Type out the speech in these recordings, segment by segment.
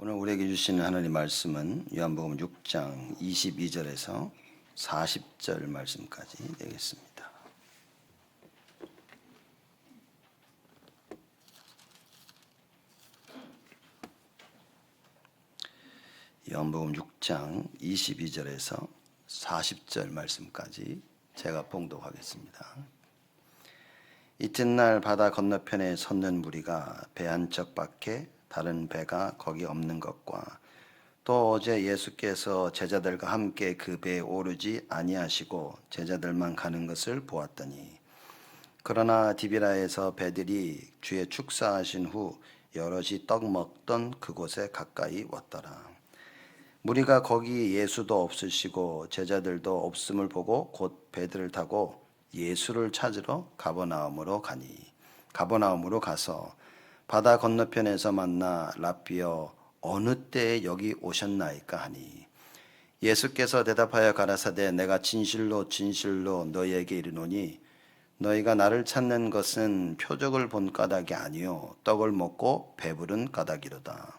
오늘 우리에게 주시는 하나님 말씀은 요한복음 6장 22절에서 40절 말씀까지 되겠습니다. 요한복음 6장 22절에서 40절 말씀까지 제가 봉독하겠습니다. 이튿날 바다 건너편에 섰는 무리가 배 한 척밖에 다른 배가 거기 없는 것과 또 어제 예수께서 제자들과 함께 그 배에 오르지 아니하시고 제자들만 가는 것을 보았더니, 그러나 디비라에서 배들이 주의 축사하신 후 여럿이 떡 먹던 그곳에 가까이 왔더라. 무리가 거기 예수도 없으시고 제자들도 없음을 보고 곧 배들을 타고 예수를 찾으러 가버나움으로 가서 바다 건너편에서 만나 랍비여 어느 때에 여기 오셨나이까 하니, 예수께서 대답하여 가라사대 내가 진실로 진실로 너희에게 이르노니 너희가 나를 찾는 것은 표적을 본 까닭이 아니요 떡을 먹고 배부른 까닭이로다.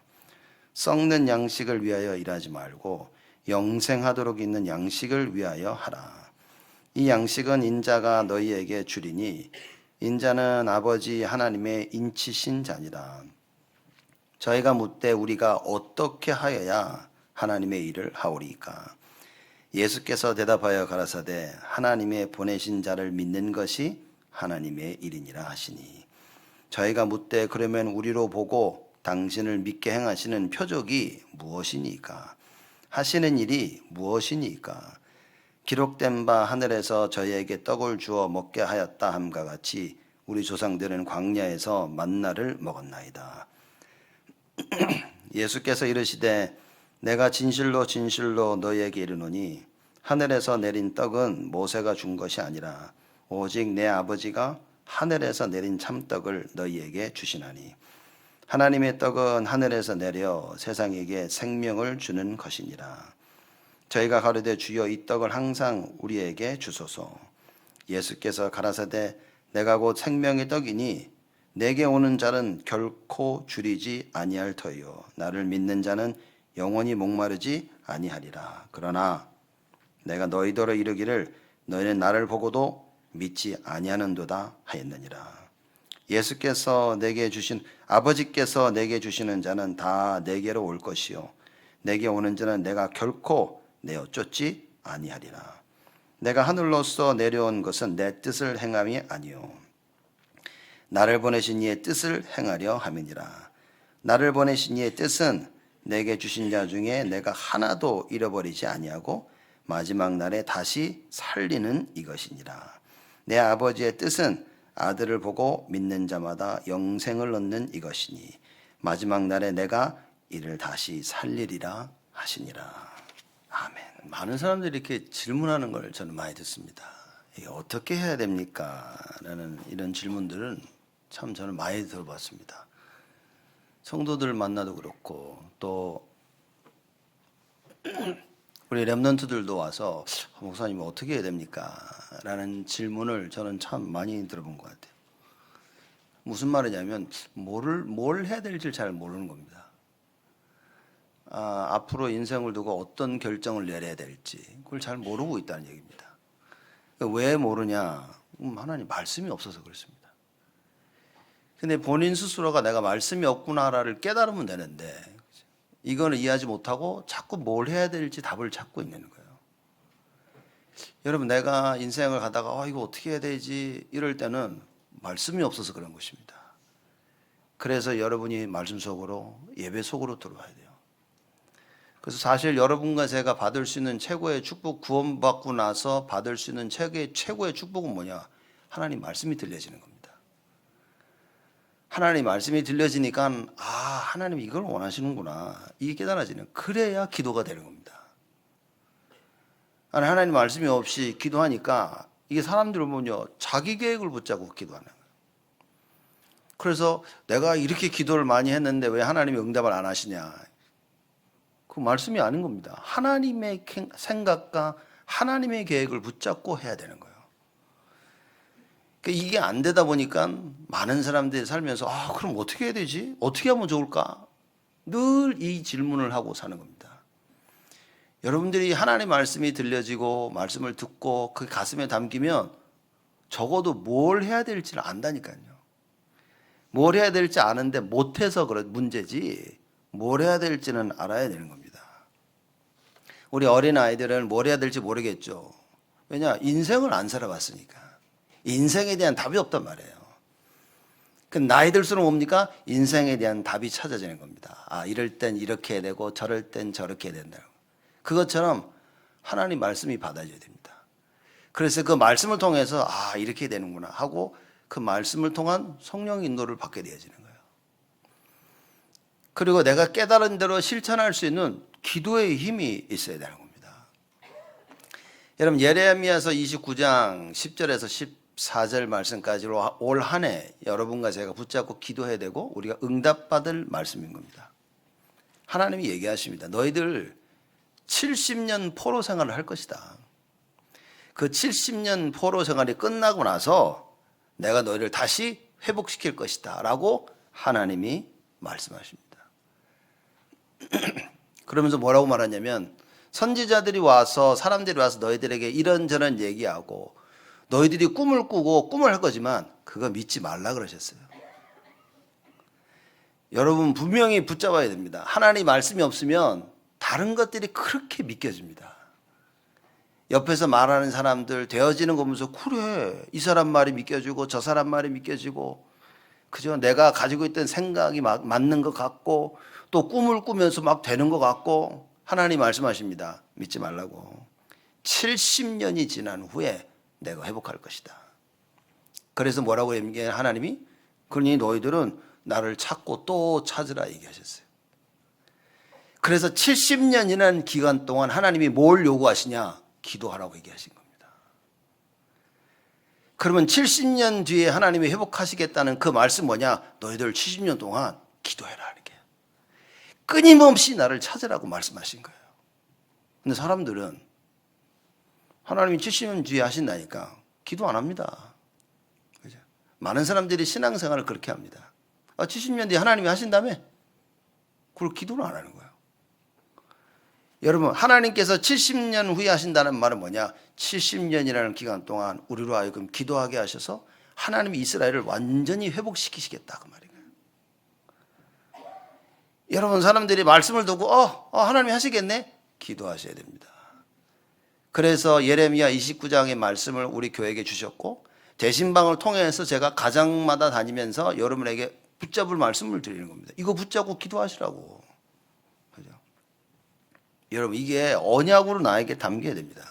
썩는 양식을 위하여 일하지 말고 영생하도록 있는 양식을 위하여 하라. 이 양식은 인자가 너희에게 주리니 인자는 아버지 하나님의 인치신 자니라. 저희가 묻되 우리가 어떻게 하여야 하나님의 일을 하오리까? 예수께서 대답하여 가라사대 하나님의 보내신 자를 믿는 것이 하나님의 일이니라 하시니, 저희가 묻되 그러면 우리로 보고 당신을 믿게 행하시는 표적이 무엇이니까? 하시는 일이 무엇이니까? 기록된 바 하늘에서 저희에게 떡을 주어 먹게 하였다 함과 같이 우리 조상들은 광야에서 만나를 먹었나이다. 예수께서 이르시되 내가 진실로 진실로 너희에게 이르노니 하늘에서 내린 떡은 모세가 준 것이 아니라 오직 내 아버지가 하늘에서 내린 참떡을 너희에게 주시나니, 하나님의 떡은 하늘에서 내려 세상에게 생명을 주는 것이니라. 저희가 가로되 주여 이 떡을 항상 우리에게 주소서. 예수께서 가라사대 내가 곧 생명의 떡이니 내게 오는 자는 결코 줄이지 아니할 터이요 나를 믿는 자는 영원히 목마르지 아니하리라. 그러나 내가 너희더러 이르기를 너희는 나를 보고도 믿지 아니하는도다 하였느니라. 예수께서 내게 주신 아버지께서 내게 주시는 자는 다 내게로 올 것이요 내게 오는 자는 내가 결코 내어 쫓지 아니하리라. 내가 하늘로서 내려온 것은 내 뜻을 행함이 아니요 나를 보내신 이의 뜻을 행하려 함이니라. 나를 보내신 이의 뜻은 내게 주신 자 중에 내가 하나도 잃어버리지 아니하고 마지막 날에 다시 살리는 이것이니라. 내 아버지의 뜻은 아들을 보고 믿는 자마다 영생을 얻는 이것이니 마지막 날에 내가 이를 다시 살리리라 하시니라. 아멘. 많은 사람들이 이렇게 질문하는 걸 저는 많이 듣습니다. 이게 어떻게 해야 됩니까? 라는 이런 질문들은 참 저는 많이 들어봤습니다. 성도들 만나도 그렇고 또 우리 렘넌트들도 와서 목사님 어떻게 해야 됩니까? 라는 질문을 저는 참 많이 들어본 것 같아요. 무슨 말이냐면 뭘 해야 될지 잘 모르는 겁니다. 앞으로 인생을 두고 어떤 결정을 내려야 될지 그걸 잘 모르고 있다는 얘기입니다. 왜 모르냐? 하나님 말씀이 없어서 그렇습니다. 근데 본인 스스로가 내가 말씀이 없구나를 깨달으면 되는데 이거는 이해하지 못하고 자꾸 뭘 해야 될지 답을 찾고 있는 거예요. 여러분, 내가 인생을 가다가 이거 어떻게 해야 되지 이럴 때는 말씀이 없어서 그런 것입니다. 그래서 여러분이 말씀 속으로, 예배 속으로 들어와야 돼요. 그래서 사실 여러분과 제가 받을 수 있는 최고의 축복, 구원받고 나서 받을 수 있는 최고의 축복은 뭐냐? 하나님 말씀이 들려지는 겁니다. 하나님 말씀이 들려지니까 하나님 이걸 원하시는구나 이게 깨달아지는, 그래야 기도가 되는 겁니다. 하나님 말씀이 없이 기도하니까 이게 사람들을 보면요 자기 계획을 붙잡고 기도하는 거예요. 그래서 내가 이렇게 기도를 많이 했는데 왜 하나님이 응답을 안 하시냐? 그 말씀이 아닌 겁니다. 하나님의 생각과 하나님의 계획을 붙잡고 해야 되는 거예요. 이게 안 되다 보니까 많은 사람들이 살면서 그럼 어떻게 해야 되지? 어떻게 하면 좋을까? 늘 이 질문을 하고 사는 겁니다. 여러분들이 하나님의 말씀이 들려지고 말씀을 듣고 그 가슴에 담기면 적어도 뭘 해야 될지를 안다니까요. 뭘 해야 될지 아는데 못해서 그런 문제지 뭘 해야 될지는 알아야 되는 겁니다. 우리 어린아이들은 뭘 해야 될지 모르겠죠. 왜냐? 인생을 안 살아봤으니까. 인생에 대한 답이 없단 말이에요. 그 나이 들수록 뭡니까? 인생에 대한 답이 찾아지는 겁니다. 아, 이럴 땐 이렇게 해야 되고 저럴 땐 저렇게 해야 된다고. 그것처럼 하나님 말씀이 받아져야 됩니다. 그래서 그 말씀을 통해서 아, 이렇게 되는구나 하고 그 말씀을 통한 성령 인도를 받게 되어지는 거예요. 그리고 내가 깨달은 대로 실천할 수 있는 기도의 힘이 있어야 되는 겁니다. 여러분 예레미야서 29장 10절에서 14절 말씀까지로 올 한 해 여러분과 제가 붙잡고 기도해야 되고 우리가 응답받을 말씀인 겁니다. 하나님이 얘기하십니다. 너희들 70년 포로 생활을 할 것이다. 그 70년 포로 생활이 끝나고 나서 내가 너희를 다시 회복시킬 것이다 라고 하나님이 말씀하십니다. 그러면서 뭐라고 말하냐면 선지자들이 와서 사람들이 와서 너희들에게 이런저런 얘기하고 너희들이 꿈을 꾸고 꿈을 할 거지만 그거 믿지 말라 그러셨어요. 여러분 분명히 붙잡아야 됩니다. 하나님 말씀이 없으면 다른 것들이 그렇게 믿겨집니다. 옆에서 말하는 사람들 되어지는 거 보면서 그래 이 사람 말이 믿겨지고 저 사람 말이 믿겨지고 그죠? 내가 가지고 있던 생각이 맞는 것 같고 또 꿈을 꾸면서 막 되는 것 같고 하나님 말씀하십니다. 믿지 말라고. 70년이 지난 후에 내가 회복할 것이다. 그래서 뭐라고 얘기해요? 하나님이 그러니 너희들은 나를 찾고 또 찾으라 얘기하셨어요. 그래서 70년이라는 기간 동안 하나님이 뭘 요구하시냐? 기도하라고 얘기하신 겁니다. 그러면 70년 뒤에 하나님이 회복하시겠다는 그 말씀 뭐냐? 너희들 70년 동안 기도해라 하는 게 끊임없이 나를 찾으라고 말씀하신 거예요. 근데 사람들은 하나님이 70년 뒤에 하신다니까 기도 안 합니다. 그죠? 많은 사람들이 신앙생활을 그렇게 합니다. 70년 뒤에 하나님이 하신다며? 그걸 기도를 안 하는 거예요. 여러분 하나님께서 70년 후에 하신다는 말은 뭐냐? 70년이라는 기간 동안 우리로 하여금 기도하게 하셔서 하나님이 이스라엘을 완전히 회복시키시겠다 그 말이에요. 여러분 사람들이 말씀을 듣고 하나님이 하시겠네? 기도하셔야 됩니다. 그래서 예레미야 29장의 말씀을 우리 교회에게 주셨고 대신방을 통해서 제가 가정마다 다니면서 여러분에게 붙잡을 말씀을 드리는 겁니다. 이거 붙잡고 기도하시라고. 그죠? 여러분 이게 언약으로 나에게 담겨야 됩니다.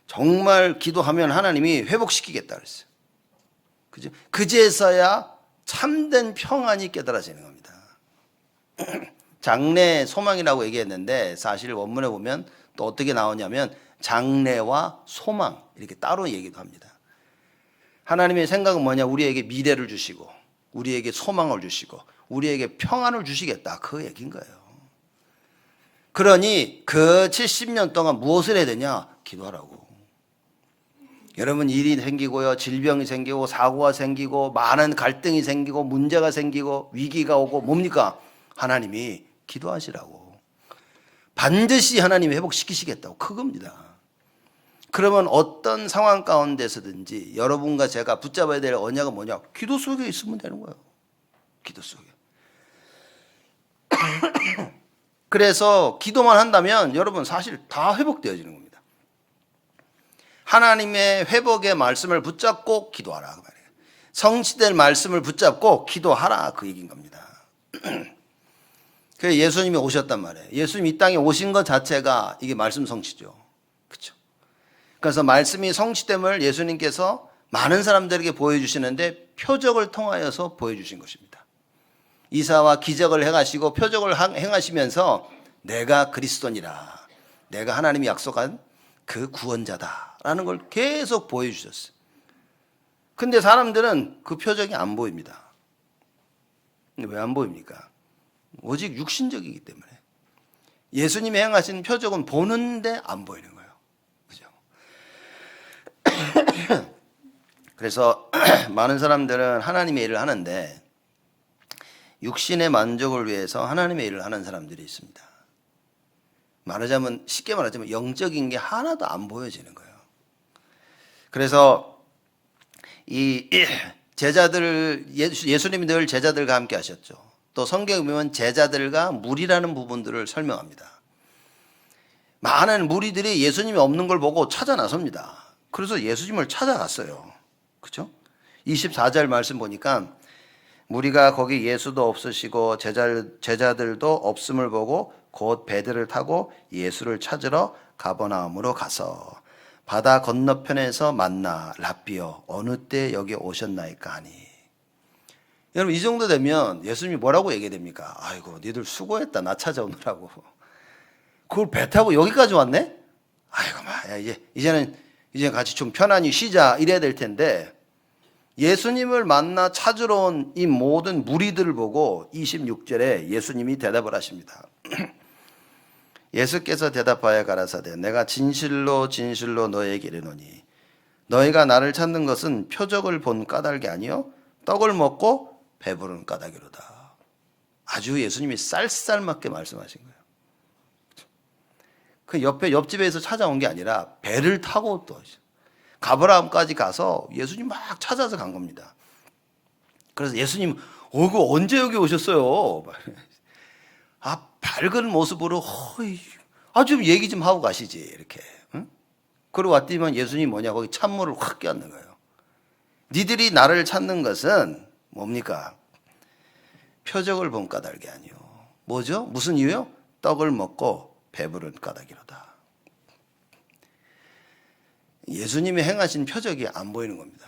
정말 기도하면 하나님이 회복시키겠다 그랬어요. 그죠? 그제서야 참된 평안이 깨달아지는 겁니다. 장래 소망이라고 얘기했는데 사실 원문에 보면 또 어떻게 나오냐면 장래와 소망 이렇게 따로 얘기도 합니다. 하나님의 생각은 뭐냐? 우리에게 미래를 주시고 우리에게 소망을 주시고 우리에게 평안을 주시겠다 그 얘기인 거예요. 그러니 그 70년 동안 무엇을 해야 되냐? 기도하라고. 여러분 일이 생기고요, 질병이 생기고 사고가 생기고 많은 갈등이 생기고 문제가 생기고 위기가 오고 뭡니까? 하나님이 기도하시라고. 반드시 하나님이 회복시키시겠다고 그겁니다. 그러면 어떤 상황 가운데서든지 여러분과 제가 붙잡아야 될 언약은 뭐냐? 기도 속에 있으면 되는 거예요. 기도 속에. 그래서 기도만 한다면 여러분 사실 다 회복되어지는 겁니다. 하나님의 회복의 말씀을 붙잡고 기도하라 그 말이에요. 성취될 말씀을 붙잡고 기도하라 그 얘기인 겁니다. 그래서 예수님이 오셨단 말이에요. 예수님 이 땅에 오신 것 자체가 이게 말씀 성취죠. 그렇죠? 그래서 말씀이 성취됨을 예수님께서 많은 사람들에게 보여주시는데 표적을 통하여서 보여주신 것입니다. 이사와 기적을 행하시고 표적을 행하시면서 내가 그리스도니라, 내가 하나님이 약속한 그 구원자다라는 걸 계속 보여주셨어요. 근데 사람들은 그 표적이 안 보입니다. 왜 안 보입니까? 오직 육신적이기 때문에. 예수님이 행하신 표적은 보는데 안 보이는 거예요. 그죠? 그래서 많은 사람들은 하나님의 일을 하는데 육신의 만족을 위해서 하나님의 일을 하는 사람들이 있습니다. 쉽게 말하자면 영적인 게 하나도 안 보여지는 거예요. 그래서 이 예수님이 늘 제자들과 함께 하셨죠. 또 성경에 보면 제자들과 무리라는 부분들을 설명합니다. 많은 무리들이 예수님이 없는 걸 보고 찾아 나섭니다. 그래서 예수님을 찾아갔어요. 그렇죠? 24절 말씀 보니까 무리가 거기 예수도 없으시고 제자들도 없음을 보고 곧 배들을 타고 예수를 찾으러 가버나움으로 가서 바다 건너편에서 만나 랍비여 어느 때 여기 오셨나이까 하니. 여러분 이 정도 되면 예수님이 뭐라고 얘기됩니까? 아이고 니들 수고했다 나 찾아오느라고. 그걸 배 타고 여기까지 왔네? 아이고 이제 같이 좀 편안히 쉬자 이래야 될 텐데 예수님을 만나 찾으러 온 이 모든 무리들을 보고 26절에 예수님이 대답을 하십니다. 예수께서 대답하여 가라사대 내가 진실로 진실로 너에게 이르노니 너희가 나를 찾는 것은 표적을 본 까닭이 아니요 떡을 먹고 배부른 까닭이로다. 아주 예수님이 쌀쌀맞게 말씀하신 거예요. 그 옆집에서 찾아온 게 아니라 배를 타고 또 가버나움까지 가서 예수님 막 찾아서 간 겁니다. 그래서 예수님 그 언제 여기 오셨어요? 밝은 모습으로 좀 얘기 좀 하고 가시지 이렇게. 응? 그러고 왔더니만 예수님이 뭐냐 거기 찬물을 확 끼얹는 거예요. 니들이 나를 찾는 것은 뭡니까? 표적을 본 까닭이 아니요. 뭐죠? 무슨 이유요? 떡을 먹고 배부른 까닭이로다. 예수님이 행하신 표적이 안 보이는 겁니다.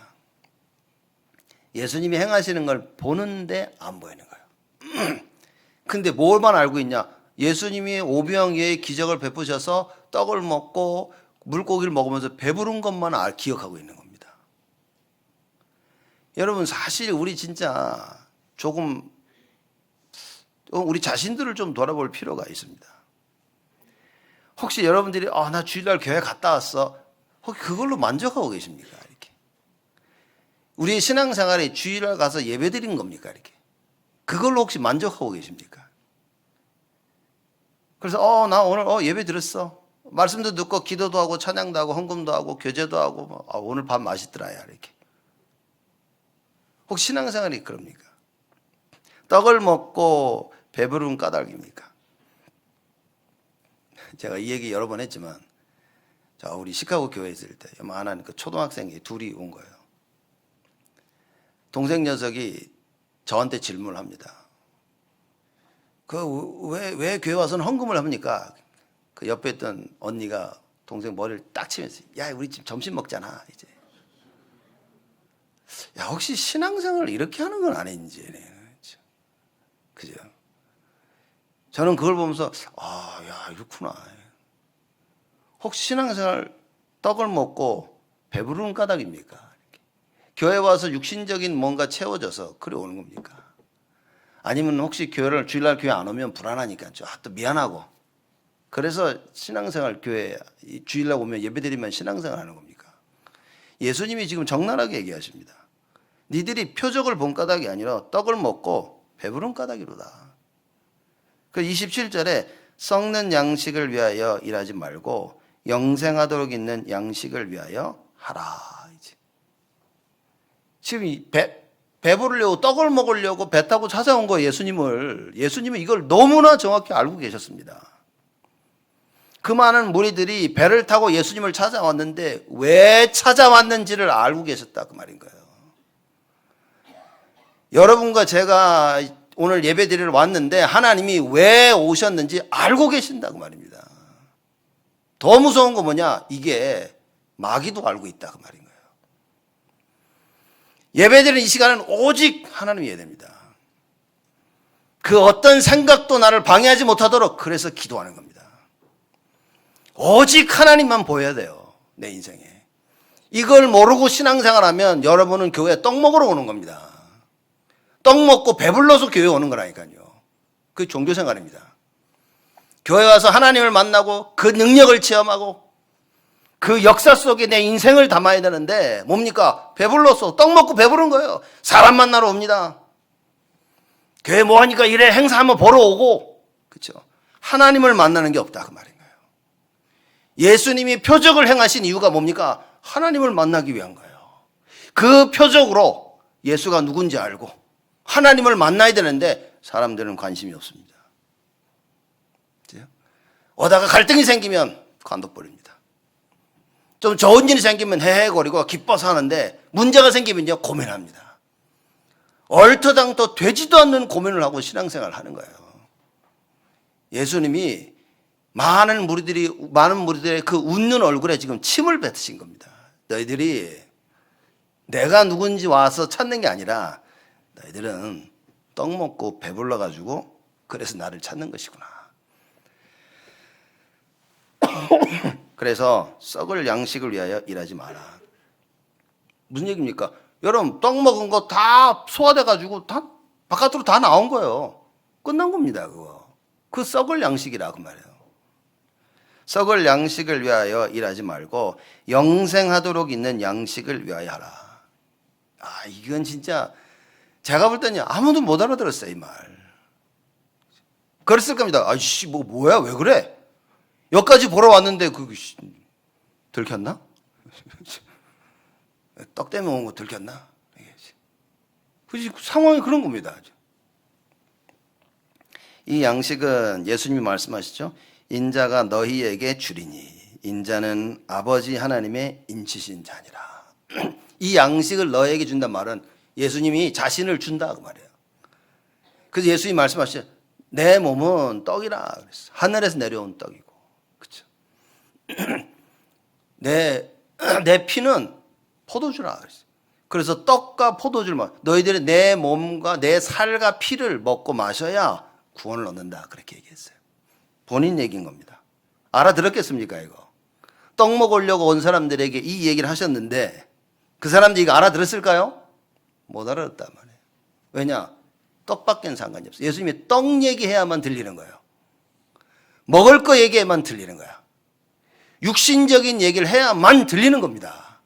예수님이 행하시는 걸 보는데 안 보이는 거예요. 근데 뭘만 알고 있냐? 예수님이 오병이어의 기적을 베푸셔서 떡을 먹고 물고기를 먹으면서 배부른 것만 기억하고 있는 겁니다. 여러분 사실 우리 진짜 조금 우리 자신들을 좀 돌아볼 필요가 있습니다. 혹시 여러분들이 나 주일날 교회 갔다 왔어. 혹시 그걸로 만족하고 계십니까? 이렇게. 우리의 신앙생활에 주일날 가서 예배드린 겁니까? 이렇게. 그걸로 혹시 만족하고 계십니까? 그래서 나 오늘 예배 들었어. 말씀도 듣고 기도도 하고 찬양도 하고 헌금도 하고 교제도 하고 오늘 밥 맛있더라야 이렇게. 혹시 신앙생활이 그럽니까? 떡을 먹고 배부른 까닭입니까? 제가 이 얘기 여러 번 했지만 우리 시카고 교회에 있을 때 요만한 그 초등학생이 둘이 온 거예요. 동생 녀석이 저한테 질문을 합니다. 왜 교회 와서는 헌금을 합니까? 그 옆에 있던 언니가 동생 머리를 딱 치면서 야 우리 지금 점심 먹잖아 이제. 야 혹시 신앙생활을 이렇게 하는 건 아닌지. 그죠? 저는 그걸 보면서 야 이렇구나. 혹시 신앙생활 떡을 먹고 배부르는 까닭입니까? 이렇게. 교회 와서 육신적인 뭔가 채워져서 그래 오는 겁니까? 아니면 혹시 주일날 교회 안 오면 불안하니까 또 미안하고 그래서 신앙생활 교회 주일날 오면 예배드리면 신앙생활 하는 겁니까? 예수님이 지금 적나라하게 얘기하십니다. 니들이 표적을 본 까닭이 아니라 떡을 먹고 배부른 까닭이로다. 그 27절에 썩는 양식을 위하여 일하지 말고 영생하도록 있는 양식을 위하여 하라. 이제. 지금 배부르려고 떡을 먹으려고 배 타고 찾아온 거예요. 예수님은 이걸 너무나 정확히 알고 계셨습니다. 그 많은 무리들이 배를 타고 예수님을 찾아왔는데 왜 찾아왔는지를 알고 계셨다 그 말인 거예요. 여러분과 제가 오늘 예배드리러 왔는데 하나님이 왜 오셨는지 알고 계신다고 말입니다. 더 무서운 거 뭐냐? 이게 마귀도 알고 있다 그 말인 거예요. 예배드리는 이 시간은 오직 하나님이어야 됩니다. 그 어떤 생각도 나를 방해하지 못하도록 그래서 기도하는 겁니다. 오직 하나님만 보여야 돼요. 내 인생에. 이걸 모르고 신앙생활하면 여러분은 교회에 떡 먹으러 오는 겁니다. 떡 먹고 배불러서 교회 오는 거라니까요. 그게 종교생활입니다. 교회 와서 하나님을 만나고 그 능력을 체험하고 그 역사 속에 내 인생을 담아야 되는데 뭡니까? 배불러서 떡 먹고 배부른 거예요. 사람 만나러 옵니다. 교회 뭐 하니까 이래 행사 한번 보러 오고, 그렇죠? 하나님을 만나는 게 없다 그 말인 거예요. 예수님이 표적을 행하신 이유가 뭡니까? 하나님을 만나기 위한 거예요. 그 표적으로 예수가 누군지 알고 하나님을 만나야 되는데 사람들은 관심이 없습니다. 그렇죠? 오다가 갈등이 생기면 관둬버립니다. 좀 좋은 일이 생기면 헤헤거리고 기뻐서 하는데 문제가 생기면요 고민합니다. 얼토당토 되지도 않는 고민을 하고 신앙생활을 하는 거예요. 예수님이 많은 무리들의 그 웃는 얼굴에 지금 침을 뱉으신 겁니다. 너희들이 내가 누군지 와서 찾는 게 아니라 너희들은 떡 먹고 배불러가지고 그래서 나를 찾는 것이구나. 그래서 썩을 양식을 위하여 일하지 마라. 무슨 얘기입니까? 여러분 떡 먹은 거 다 소화돼가지고 다 바깥으로 다 나온 거예요. 끝난 겁니다. 그거. 그 썩을 양식이라 그 말이에요. 썩을 양식을 위하여 일하지 말고 영생하도록 있는 양식을 위하여 하라. 아, 이건 진짜 제가 볼 때는 아무도 못 알아들었어요, 이 말. 그랬을 겁니다. 아이씨, 뭐야, 왜 그래? 여기까지 보러 왔는데, 들켰나? 떡 때문에 온 거 들켰나? 그 상황이 그런 겁니다. 이 양식은 예수님이 말씀하시죠. 인자가 너희에게 주리니 인자는 아버지 하나님의 인치신 자니라. 이 양식을 너에게 준단 말은 예수님이 자신을 준다 그 말이에요. 그래서 예수님이 말씀하시죠. 내 몸은 떡이라 그랬어. 하늘에서 내려온 떡이고, 그렇죠? 내 피는 포도주라 그랬어. 그래서 떡과 포도주를 너희들이 내 몸과 내 살과 피를 먹고 마셔야 구원을 얻는다 그렇게 얘기했어요. 본인 얘기인 겁니다. 알아들었겠습니까 이거? 떡 먹으려고 온 사람들에게 이 얘기를 하셨는데 그 사람들이 이거 알아들었을까요? 못 알아듣단 말이에요. 왜냐? 떡밖에는 상관이 없어요. 예수님이 떡 얘기해야만 들리는 거예요. 먹을 거 얘기해야만 들리는 거야. 육신적인 얘기를 해야만 들리는 겁니다.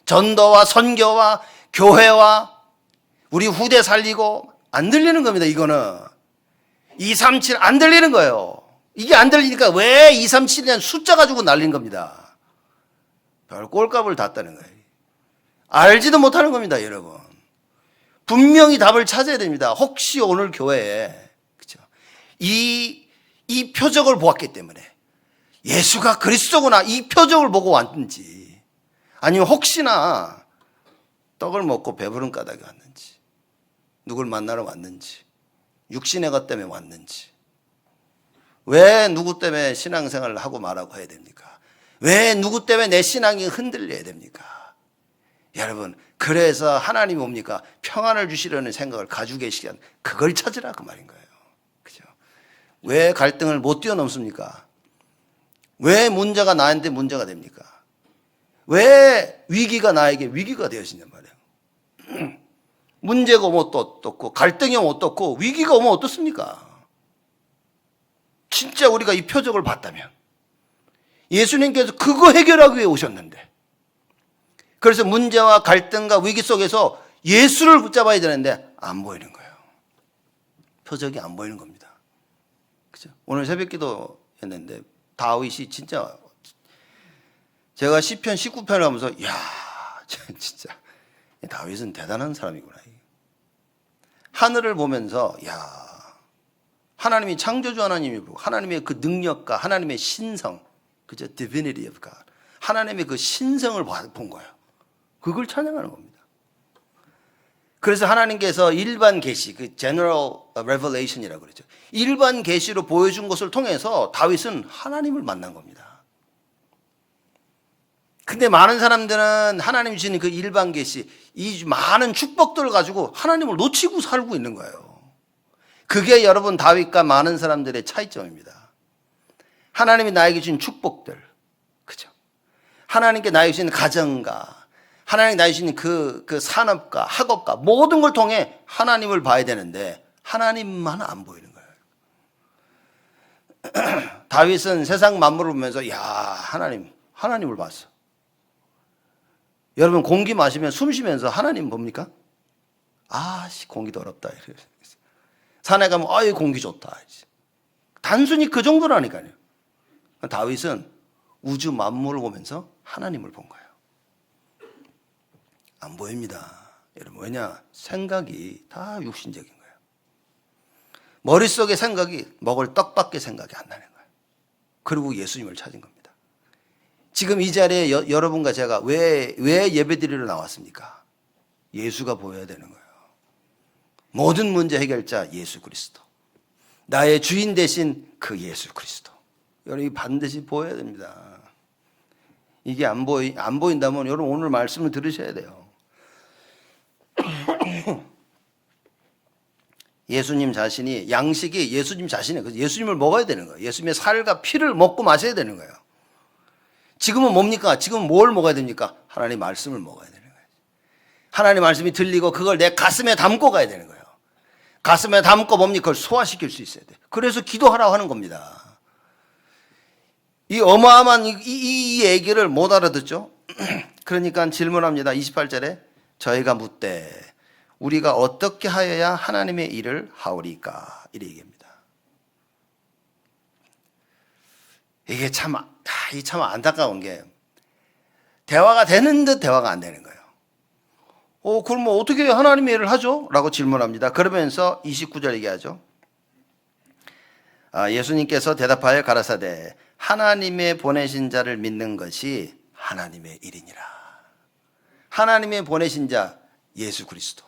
전도와 선교와 교회와 우리 후대 살리고 안 들리는 겁니다. 이거는 237 안 들리는 거예요. 이게 안 들리니까 왜 237이라는 숫자 가지고 날린 겁니다. 별 꼴값을 땄다는 거예요. 알지도 못하는 겁니다, 여러분. 분명히 답을 찾아야 됩니다. 혹시 오늘 교회에 그렇죠? 이 표적을 보았기 때문에 예수가 그리스도구나 이 표적을 보고 왔는지 아니면 혹시나 떡을 먹고 배부른 까닭에 왔는지 누굴 만나러 왔는지 육신의 것 때문에 왔는지 왜 누구 때문에 신앙생활을 하고 말하고 해야 됩니까? 왜 누구 때문에 내 신앙이 흔들려야 됩니까? 여러분 그래서 하나님이 뭡니까? 평안을 주시려는 생각을 가지고 계시면 그걸 찾으라 그 말인 거예요. 그죠? 왜 갈등을 못 뛰어넘습니까? 왜 문제가 나한테 문제가 됩니까? 왜 위기가 나에게 위기가 되어지냔 말이에요. 문제가 오면 또 어떻고 갈등이 오면 어떻고 위기가 오면 어떻습니까? 진짜 우리가 이 표적을 봤다면 예수님께서 그거 해결하기 위해 오셨는데 그래서 문제와 갈등과 위기 속에서 예수를 붙잡아야 되는데 안 보이는 거예요. 표적이 안 보이는 겁니다. 그죠? 오늘 새벽기도 했는데 다윗이 진짜 제가 시편 19편을 하면서 야 진짜 다윗은 대단한 사람이구나. 하늘을 보면서 야 하나님이 창조주 하나님이고 하나님의 그 능력과 하나님의 신성 그죠? Divinity of God 하나님의 그 신성을 본 거예요. 그걸 찬양하는 겁니다. 그래서 하나님께서 일반 계시, 그 General Revelation이라고 그러죠. 일반 계시로 보여준 것을 통해서 다윗은 하나님을 만난 겁니다. 근데 많은 사람들은 하나님이 주신 그 일반 계시, 이 많은 축복들을 가지고 하나님을 놓치고 살고 있는 거예요. 그게 여러분 다윗과 많은 사람들의 차이점입니다. 하나님이 나에게 주신 축복들, 그죠? 하나님께 나에게 주신 가정과 하나님이 나에게 주신 그 산업과 학업과 모든 걸 통해 하나님을 봐야 되는데 하나님만 안 보이는 거예요. 다윗은 세상 만물을 보면서 야 하나님을 봤어. 여러분 공기 마시면 숨 쉬면서 하나님 봅니까? 아씨 공기 더럽다. 산에 가면 아이 공기 좋다. 단순히 그 정도라니까요. 다윗은 우주 만물을 보면서 하나님을 본 거예요. 안 보입니다. 여러분, 왜냐? 생각이 다 육신적인 거예요. 머릿속에 생각이 먹을 떡밖에 생각이 안 나는 거예요. 그리고 예수님을 찾은 겁니다. 지금 이 자리에 여러분과 제가 왜 예배드리러 나왔습니까? 예수가 보여야 되는 거예요. 모든 문제 해결자 예수 그리스도. 나의 주인 대신 그 예수 그리스도. 여러분이 반드시 보여야 됩니다. 이게 안 보인다면 여러분 오늘 말씀을 들으셔야 돼요. 예수님 자신이, 양식이 예수님 자신이에요. 예수님을 먹어야 되는 거예요. 예수님의 살과 피를 먹고 마셔야 되는 거예요. 지금은 뭡니까? 지금은 뭘 먹어야 됩니까? 하나님의 말씀을 먹어야 되는 거예요. 하나님의 말씀이 들리고 그걸 내 가슴에 담고 가야 되는 거예요. 가슴에 담고 뭡니까? 그걸 소화시킬 수 있어야 돼요. 그래서 기도하라고 하는 겁니다. 이 어마어마한 이 얘기를 못 알아듣죠? 그러니까 질문합니다. 28절에 저희가 묻되 우리가 어떻게 하여야 하나님의 일을 하오리까? 이래 얘기합니다. 이게 참 안타까운 게 대화가 되는 듯 대화가 안 되는 거예요. 그럼 뭐 어떻게 하나님의 일을 하죠? 라고 질문합니다. 그러면서 29절 얘기하죠. 예수님께서 대답하여 가라사대 하나님의 보내신 자를 믿는 것이 하나님의 일이니라. 하나님의 보내신 자 예수 그리스도.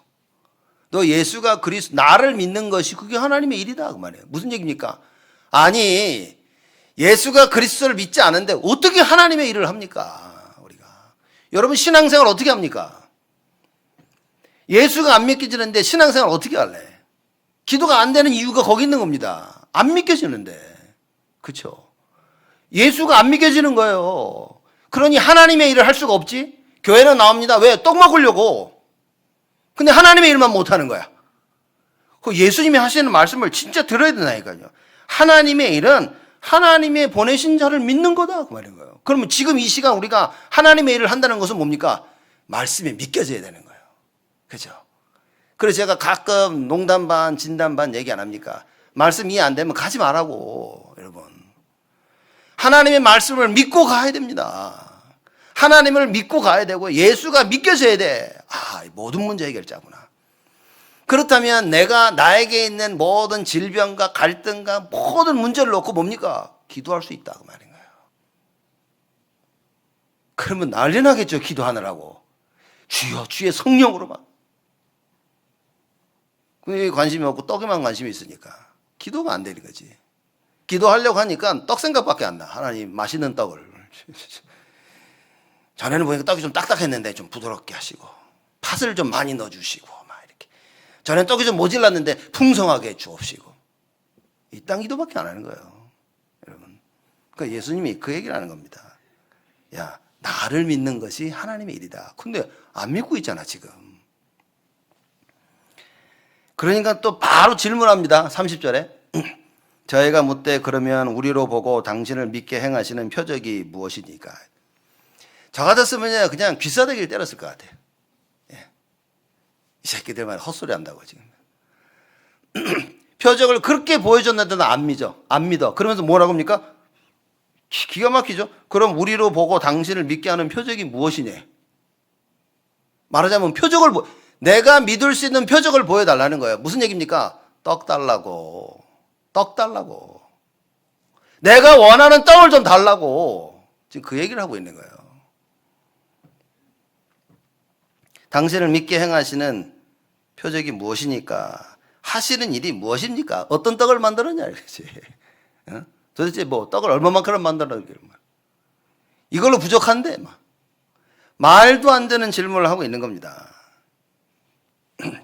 너 예수가 그리스도 나를 믿는 것이 그게 하나님의 일이다 그 말이에요. 무슨 얘기입니까? 아니 예수가 그리스도를 믿지 않은데 어떻게 하나님의 일을 합니까? 우리가 여러분 신앙생활 어떻게 합니까? 예수가 안 믿겨지는데 신앙생활 어떻게 할래? 기도가 안 되는 이유가 거기 있는 겁니다. 안 믿겨지는데. 그렇죠? 예수가 안 믿겨지는 거예요. 그러니 하나님의 일을 할 수가 없지? 교회는 나옵니다. 왜? 떡 먹으려고. 근데 하나님의 일만 못하는 거야. 그 예수님이 하시는 말씀을 진짜 들어야 된다니까요. 하나님의 일은 하나님의 보내신 자를 믿는 거다 그 말인 거예요. 그러면 지금 이 시간 우리가 하나님의 일을 한다는 것은 뭡니까? 말씀에 믿겨져야 되는 거예요. 그죠? 그래서 제가 가끔 농담 반 진담 반 얘기 안 합니까? 말씀 이해 안 되면 가지 말라고. 여러분 하나님의 말씀을 믿고 가야 됩니다. 하나님을 믿고 가야 되고 예수가 믿겨져야 돼. 모든 문제 해결자구나. 그렇다면 내가 나에게 있는 모든 질병과 갈등과 모든 문제를 놓고 뭡니까? 기도할 수 있다 그 말인 거예요. 그러면 난리 나겠죠. 기도하느라고. 주여 주의 성령으로만. 그게 관심이 없고 떡에만 관심이 있으니까 기도가 안 되는 거지. 기도하려고 하니까 떡 생각밖에 안 나. 하나님 맛있는 떡을. 전에는 보니까 떡이 좀 딱딱했는데 좀 부드럽게 하시고 팥을 좀 많이 넣어주시고 막 이렇게. 전에는 떡이 좀 모질랐는데 풍성하게 주옵시고. 이딴 기도밖에 안 하는 거예요. 여러분. 그러니까 예수님이 그 얘기를 하는 겁니다. 야, 나를 믿는 것이 하나님의 일이다. 근데 안 믿고 있잖아 지금. 그러니까 또 바로 질문합니다. 30절에 저희가 묻되 그러면 우리로 보고 당신을 믿게 행하시는 표적이 무엇이니까? 저 같았으면 그냥 귀싸대기를 때렸을 것 같아요. 예. 이 새끼들만 헛소리 한다고 지금. 표적을 그렇게 보여줬는데도 안 믿어. 그러면서 뭐라고 합니까? 기가 막히죠. 그럼 우리로 보고 당신을 믿게 하는 표적이 무엇이냐? 말하자면 내가 믿을 수 있는 표적을 보여달라는 거예요. 무슨 얘기입니까? 떡 달라고. 내가 원하는 떡을 좀 달라고. 지금 그 얘기를 하고 있는 거예요. 당신을 믿게 행하시는 표적이 무엇이니까? 하시는 일이 무엇입니까? 어떤 떡을 만들었냐 이거지. 도대체 뭐 떡을 얼마만큼 만들었냐. 이걸로 부족한데 말도 안 되는 질문을 하고 있는 겁니다.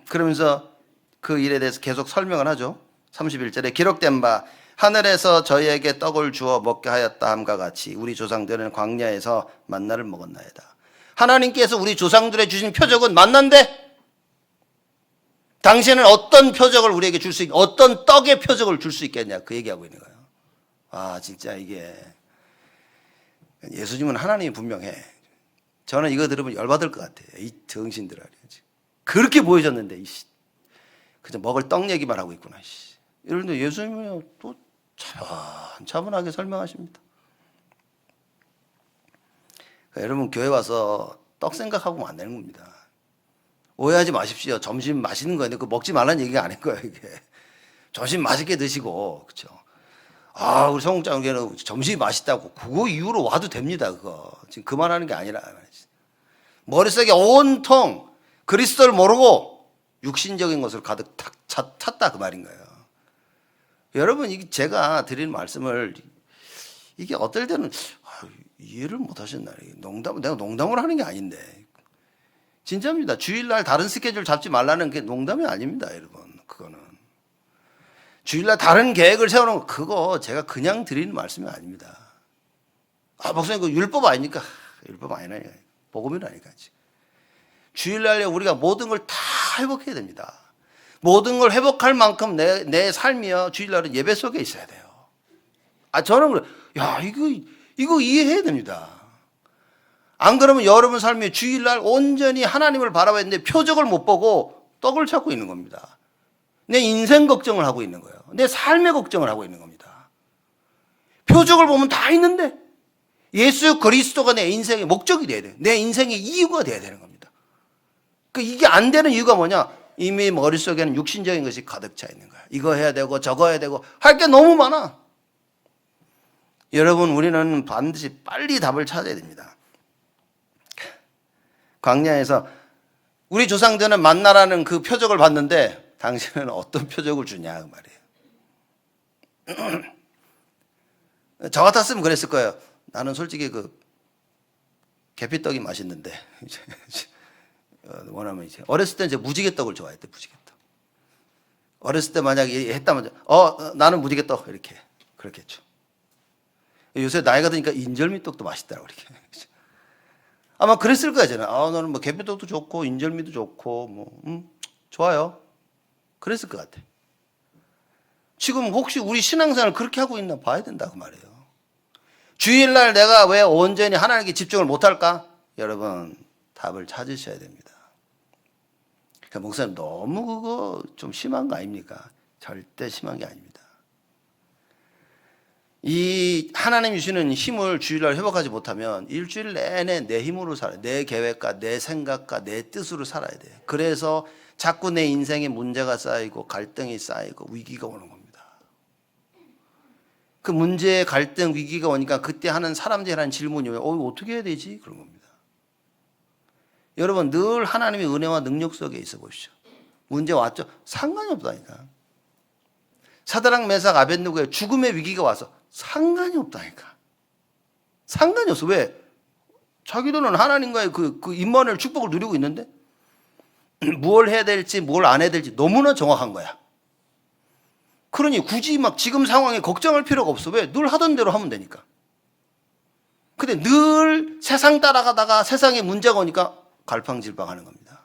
그러면서 그 일에 대해서 계속 설명을 하죠. 31절에 기록된 바 하늘에서 저희에게 떡을 주어 먹게 하였다 함과 같이 우리 조상들은 광야에서 만나를 먹었나이다. 하나님께서 우리 조상들에 주신 표적은 만난데 당신은 어떤 표적을 우리에게 줄 수 어떤 떡의 표적을 줄 수 있겠냐 그 얘기하고 있는 거예요. 진짜 이게 예수님은 하나님이 분명해. 저는 이거 들으면 열받을 것 같아요. 이 정신들 아니야. 그렇게 보여줬는데 그저 먹을 떡 얘기만 하고 있구나. 이런데 예수님은 또 차분하게 설명하십니다. 그러니까 여러분 교회 와서 떡 생각하고 안 되는 겁니다. 오해하지 마십시오. 점심 맛있는 거예요. 그 먹지 말라는 얘기가 아닌 거예요. 이게 점심 맛있게 드시고 그렇죠. 아 우리 성국장교회는 점심이 맛있다고 그거 이후로 와도 됩니다. 그거 지금 그만하는 게 아니라 머릿속에 온통 그리스도를 모르고 육신적인 것을 가득 탁 찼다 그 말인 거예요. 여러분 이게 제가 드리는 말씀을 이게 어떨 때는 이해를 못 하셨나. 내가 농담을 하는 게 아닌데 진짜입니다. 주일날 다른 스케줄 잡지 말라는 게 농담이 아닙니다. 여러분 그거는 주일날 다른 계획을 세우는 거 그거 제가 그냥 드리는 말씀이 아닙니다. 아 목사님 그 율법 아닙니까? 율법 아니라니까 복음이라니까. 주일날에 우리가 모든 걸 다 회복해야 됩니다. 모든 걸 회복할 만큼 내 삶이요 주일날은 예배 속에 있어야 돼요. 아 저는 그래. 야 이거 이해해야 됩니다. 안 그러면 여러분 삶이 주일날 온전히 하나님을 바라봐야 되는데 표적을 못 보고 떡을 찾고 있는 겁니다. 내 인생 걱정을 하고 있는 거예요. 내 삶의 걱정을 하고 있는 겁니다. 표적을 보면 다 있는데 예수 그리스도가 내 인생의 목적이 돼야 돼요. 내 인생의 이유가 돼야 되는 겁니다. 이게 안 되는 이유가 뭐냐? 이미 머릿속에는 육신적인 것이 가득 차 있는 거야. 이거 해야 되고 저거 해야 되고 할 게 너무 많아. 여러분 우리는 반드시 빨리 답을 찾아야 됩니다. 광야에서 우리 조상들은 만나라는 그 표적을 봤는데 당신은 어떤 표적을 주냐 그 말이에요. 저 같았으면 그랬을 거예요. 나는 솔직히 그 계피떡이 맛있는데 원하면 이제 어렸을 때 이제 무지개떡을 좋아했대. 무지개떡. 어렸을 때 만약에 했다면 나는 무지개떡 이렇게 그렇게 했죠. 요새 나이가 드니까 인절미떡도 맛있더라고 이렇게. 아마 그랬을 거야 저는. 너는 뭐 계피떡도 좋고 인절미도 좋고 뭐 좋아요. 그랬을 것 같아. 지금 혹시 우리 신앙생활을 그렇게 하고 있나 봐야 된다 그 말이에요. 주일날 내가 왜 온전히 하나님께 집중을 못할까? 여러분 답을 찾으셔야 됩니다. 그러니까 목사님 너무 그거 좀 심한 거 아닙니까? 절대 심한 게 아닙니다. 이 하나님 주시는 힘을 주일날 회복하지 못하면 일주일 내내 내 힘으로 살아요. 내 계획과 내 생각과 내 뜻으로 살아야 돼요. 그래서 자꾸 내 인생에 문제가 쌓이고 갈등이 쌓이고 위기가 오는 겁니다. 그 문제, 갈등, 위기가 오니까 그때 하는 사람들이 하는 질문이 어떻게 해야 되지? 그런 겁니다. 여러분 늘 하나님의 은혜와 능력 속에 있어 보십시오. 문제 왔죠? 상관이 없다니까. 사드락 메삭 아벳느고의 죽음의 위기가 와서 상관이 없다니까. 상관이 없어. 왜? 자기들은 하나님과의 그 임마누엘 축복을 누리고 있는데 뭘 해야 될지 뭘 안 해야 될지 너무나 정확한 거야. 그러니 굳이 막 지금 상황에 걱정할 필요가 없어. 왜? 늘 하던 대로 하면 되니까. 근데 늘 세상 따라가다가 세상에 문제가 오니까 갈팡질팡하는 겁니다.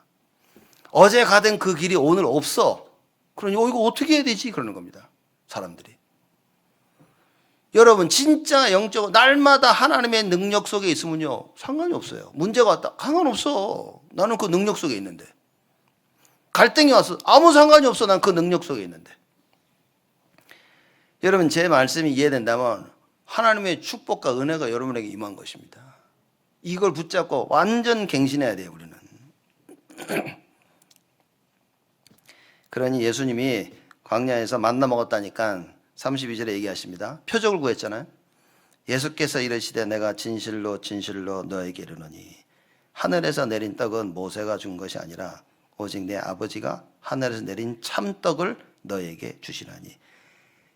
어제 가던 그 길이 오늘 없어. 그러니 이거 어떻게 해야 되지? 그러는 겁니다. 사람들이. 여러분 진짜 영적으로 날마다 하나님의 능력 속에 있으면요 상관이 없어요. 문제가 왔다 상관없어. 나는 그 능력 속에 있는데. 갈등이 왔어 아무 상관이 없어. 난 그 능력 속에 있는데. 여러분 제 말씀이 이해된다면 하나님의 축복과 은혜가 여러분에게 임한 것입니다. 이걸 붙잡고 완전 갱신해야 돼요 우리는. 그러니 예수님이 광야에서 만나 먹었다니까 32절에 얘기하십니다. 표적을 구했잖아요. 예수께서 이르시되 내가 진실로 진실로 너에게 이르노니 하늘에서 내린 떡은 모세가 준 것이 아니라 오직 내 아버지가 하늘에서 내린 참떡을 너에게 주시나니.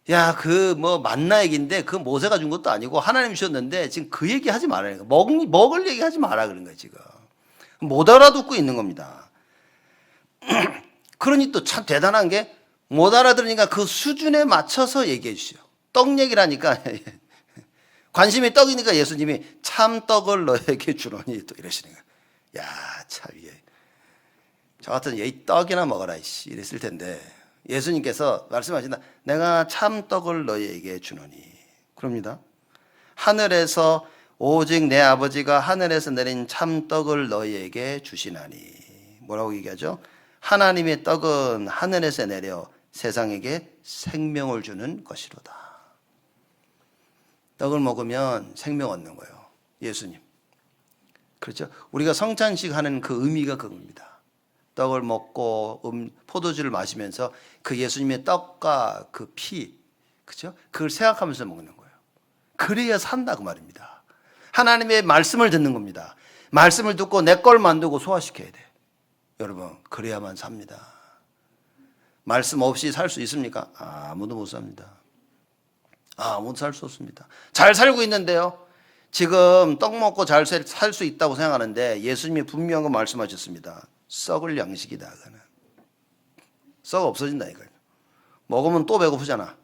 야, 그 뭐 만나 얘기인데 그 모세가 준 것도 아니고 하나님 주셨는데 지금 그 얘기 하지 말아요. 먹을 얘기 하지 마라 그런 거예요 지금. 못 알아듣고 있는 겁니다. 그러니 또 참 대단한 게 못 알아들으니까 그 수준에 맞춰서 얘기해 주시오. 떡 얘기라니까 관심이 떡이니까 예수님이 참떡을 너에게 주노니 또 이러시는 거예요. 야, 참 이게 저 같은 이 떡이나 먹어라 이씨 이랬을 텐데 예수님께서 말씀하신다. 내가 참떡을 너희에게 주노니. 그럽니다. 하늘에서 오직 내 아버지가 하늘에서 내린 참떡을 너희에게 주시나니. 뭐라고 얘기하죠? 하나님의 떡은 하늘에서 내려 세상에게 생명을 주는 것이로다. 떡을 먹으면 생명 얻는 거예요. 예수님. 그렇죠? 우리가 성찬식 하는 그 의미가 그겁니다. 떡을 먹고 포도주를 마시면서 그 예수님의 떡과 그 피, 그렇죠? 그걸 생각하면서 먹는 거예요. 그래야 산다 그 말입니다. 하나님의 말씀을 듣는 겁니다. 말씀을 듣고 내 걸 만들고 소화시켜야 돼. 여러분, 그래야만 삽니다. 말씀 없이 살 수 있습니까? 아무도 못 삽니다. 아무도 살 수 없습니다. 잘 살고 있는데요. 지금 떡 먹고 잘 살 수 있다고 생각하는데 예수님이 분명히 말씀하셨습니다. 썩을 양식이다. 그는 썩 없어진다 이거예요. 먹으면 또 배고프잖아.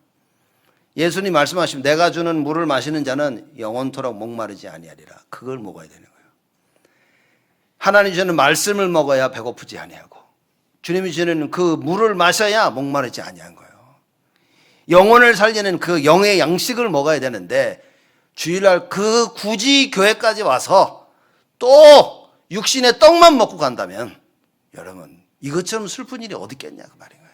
예수님 말씀하시면 내가 주는 물을 마시는 자는 영원토록 목마르지 아니하리라. 그걸 먹어야 되는 거예요. 하나님 주는 말씀을 먹어야 배고프지 아니하고 주님이 주는 그 물을 마셔야 목마르지 아니한 거예요. 영혼을 살리는 그 영의 양식을 먹어야 되는데 주일날 그 굳이 교회까지 와서 또 육신의 떡만 먹고 간다면 여러분 이것처럼 슬픈 일이 어디 있겠냐 그 말인 거예요.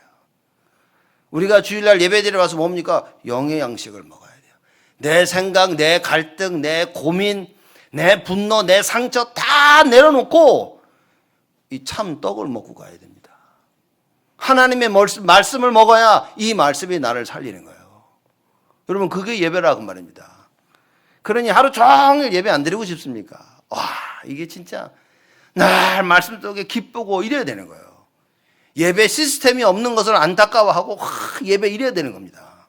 우리가 주일날 예배드리러 와서 뭡니까? 영의 양식을 먹어야 돼요. 내 생각, 내 갈등, 내 고민, 내 분노, 내 상처 다 내려놓고 이 참 떡을 먹고 가야 됩니다. 하나님의 말씀을 먹어야 이 말씀이 나를 살리는 거예요. 여러분 그게 예배라고 말입니다. 그러니 하루 종일 예배 안 드리고 싶습니까? 와 이게 진짜 날 말씀 속에 기쁘고 이래야 되는 거예요. 예배 시스템이 없는 것을 안타까워하고 예배 이래야 되는 겁니다.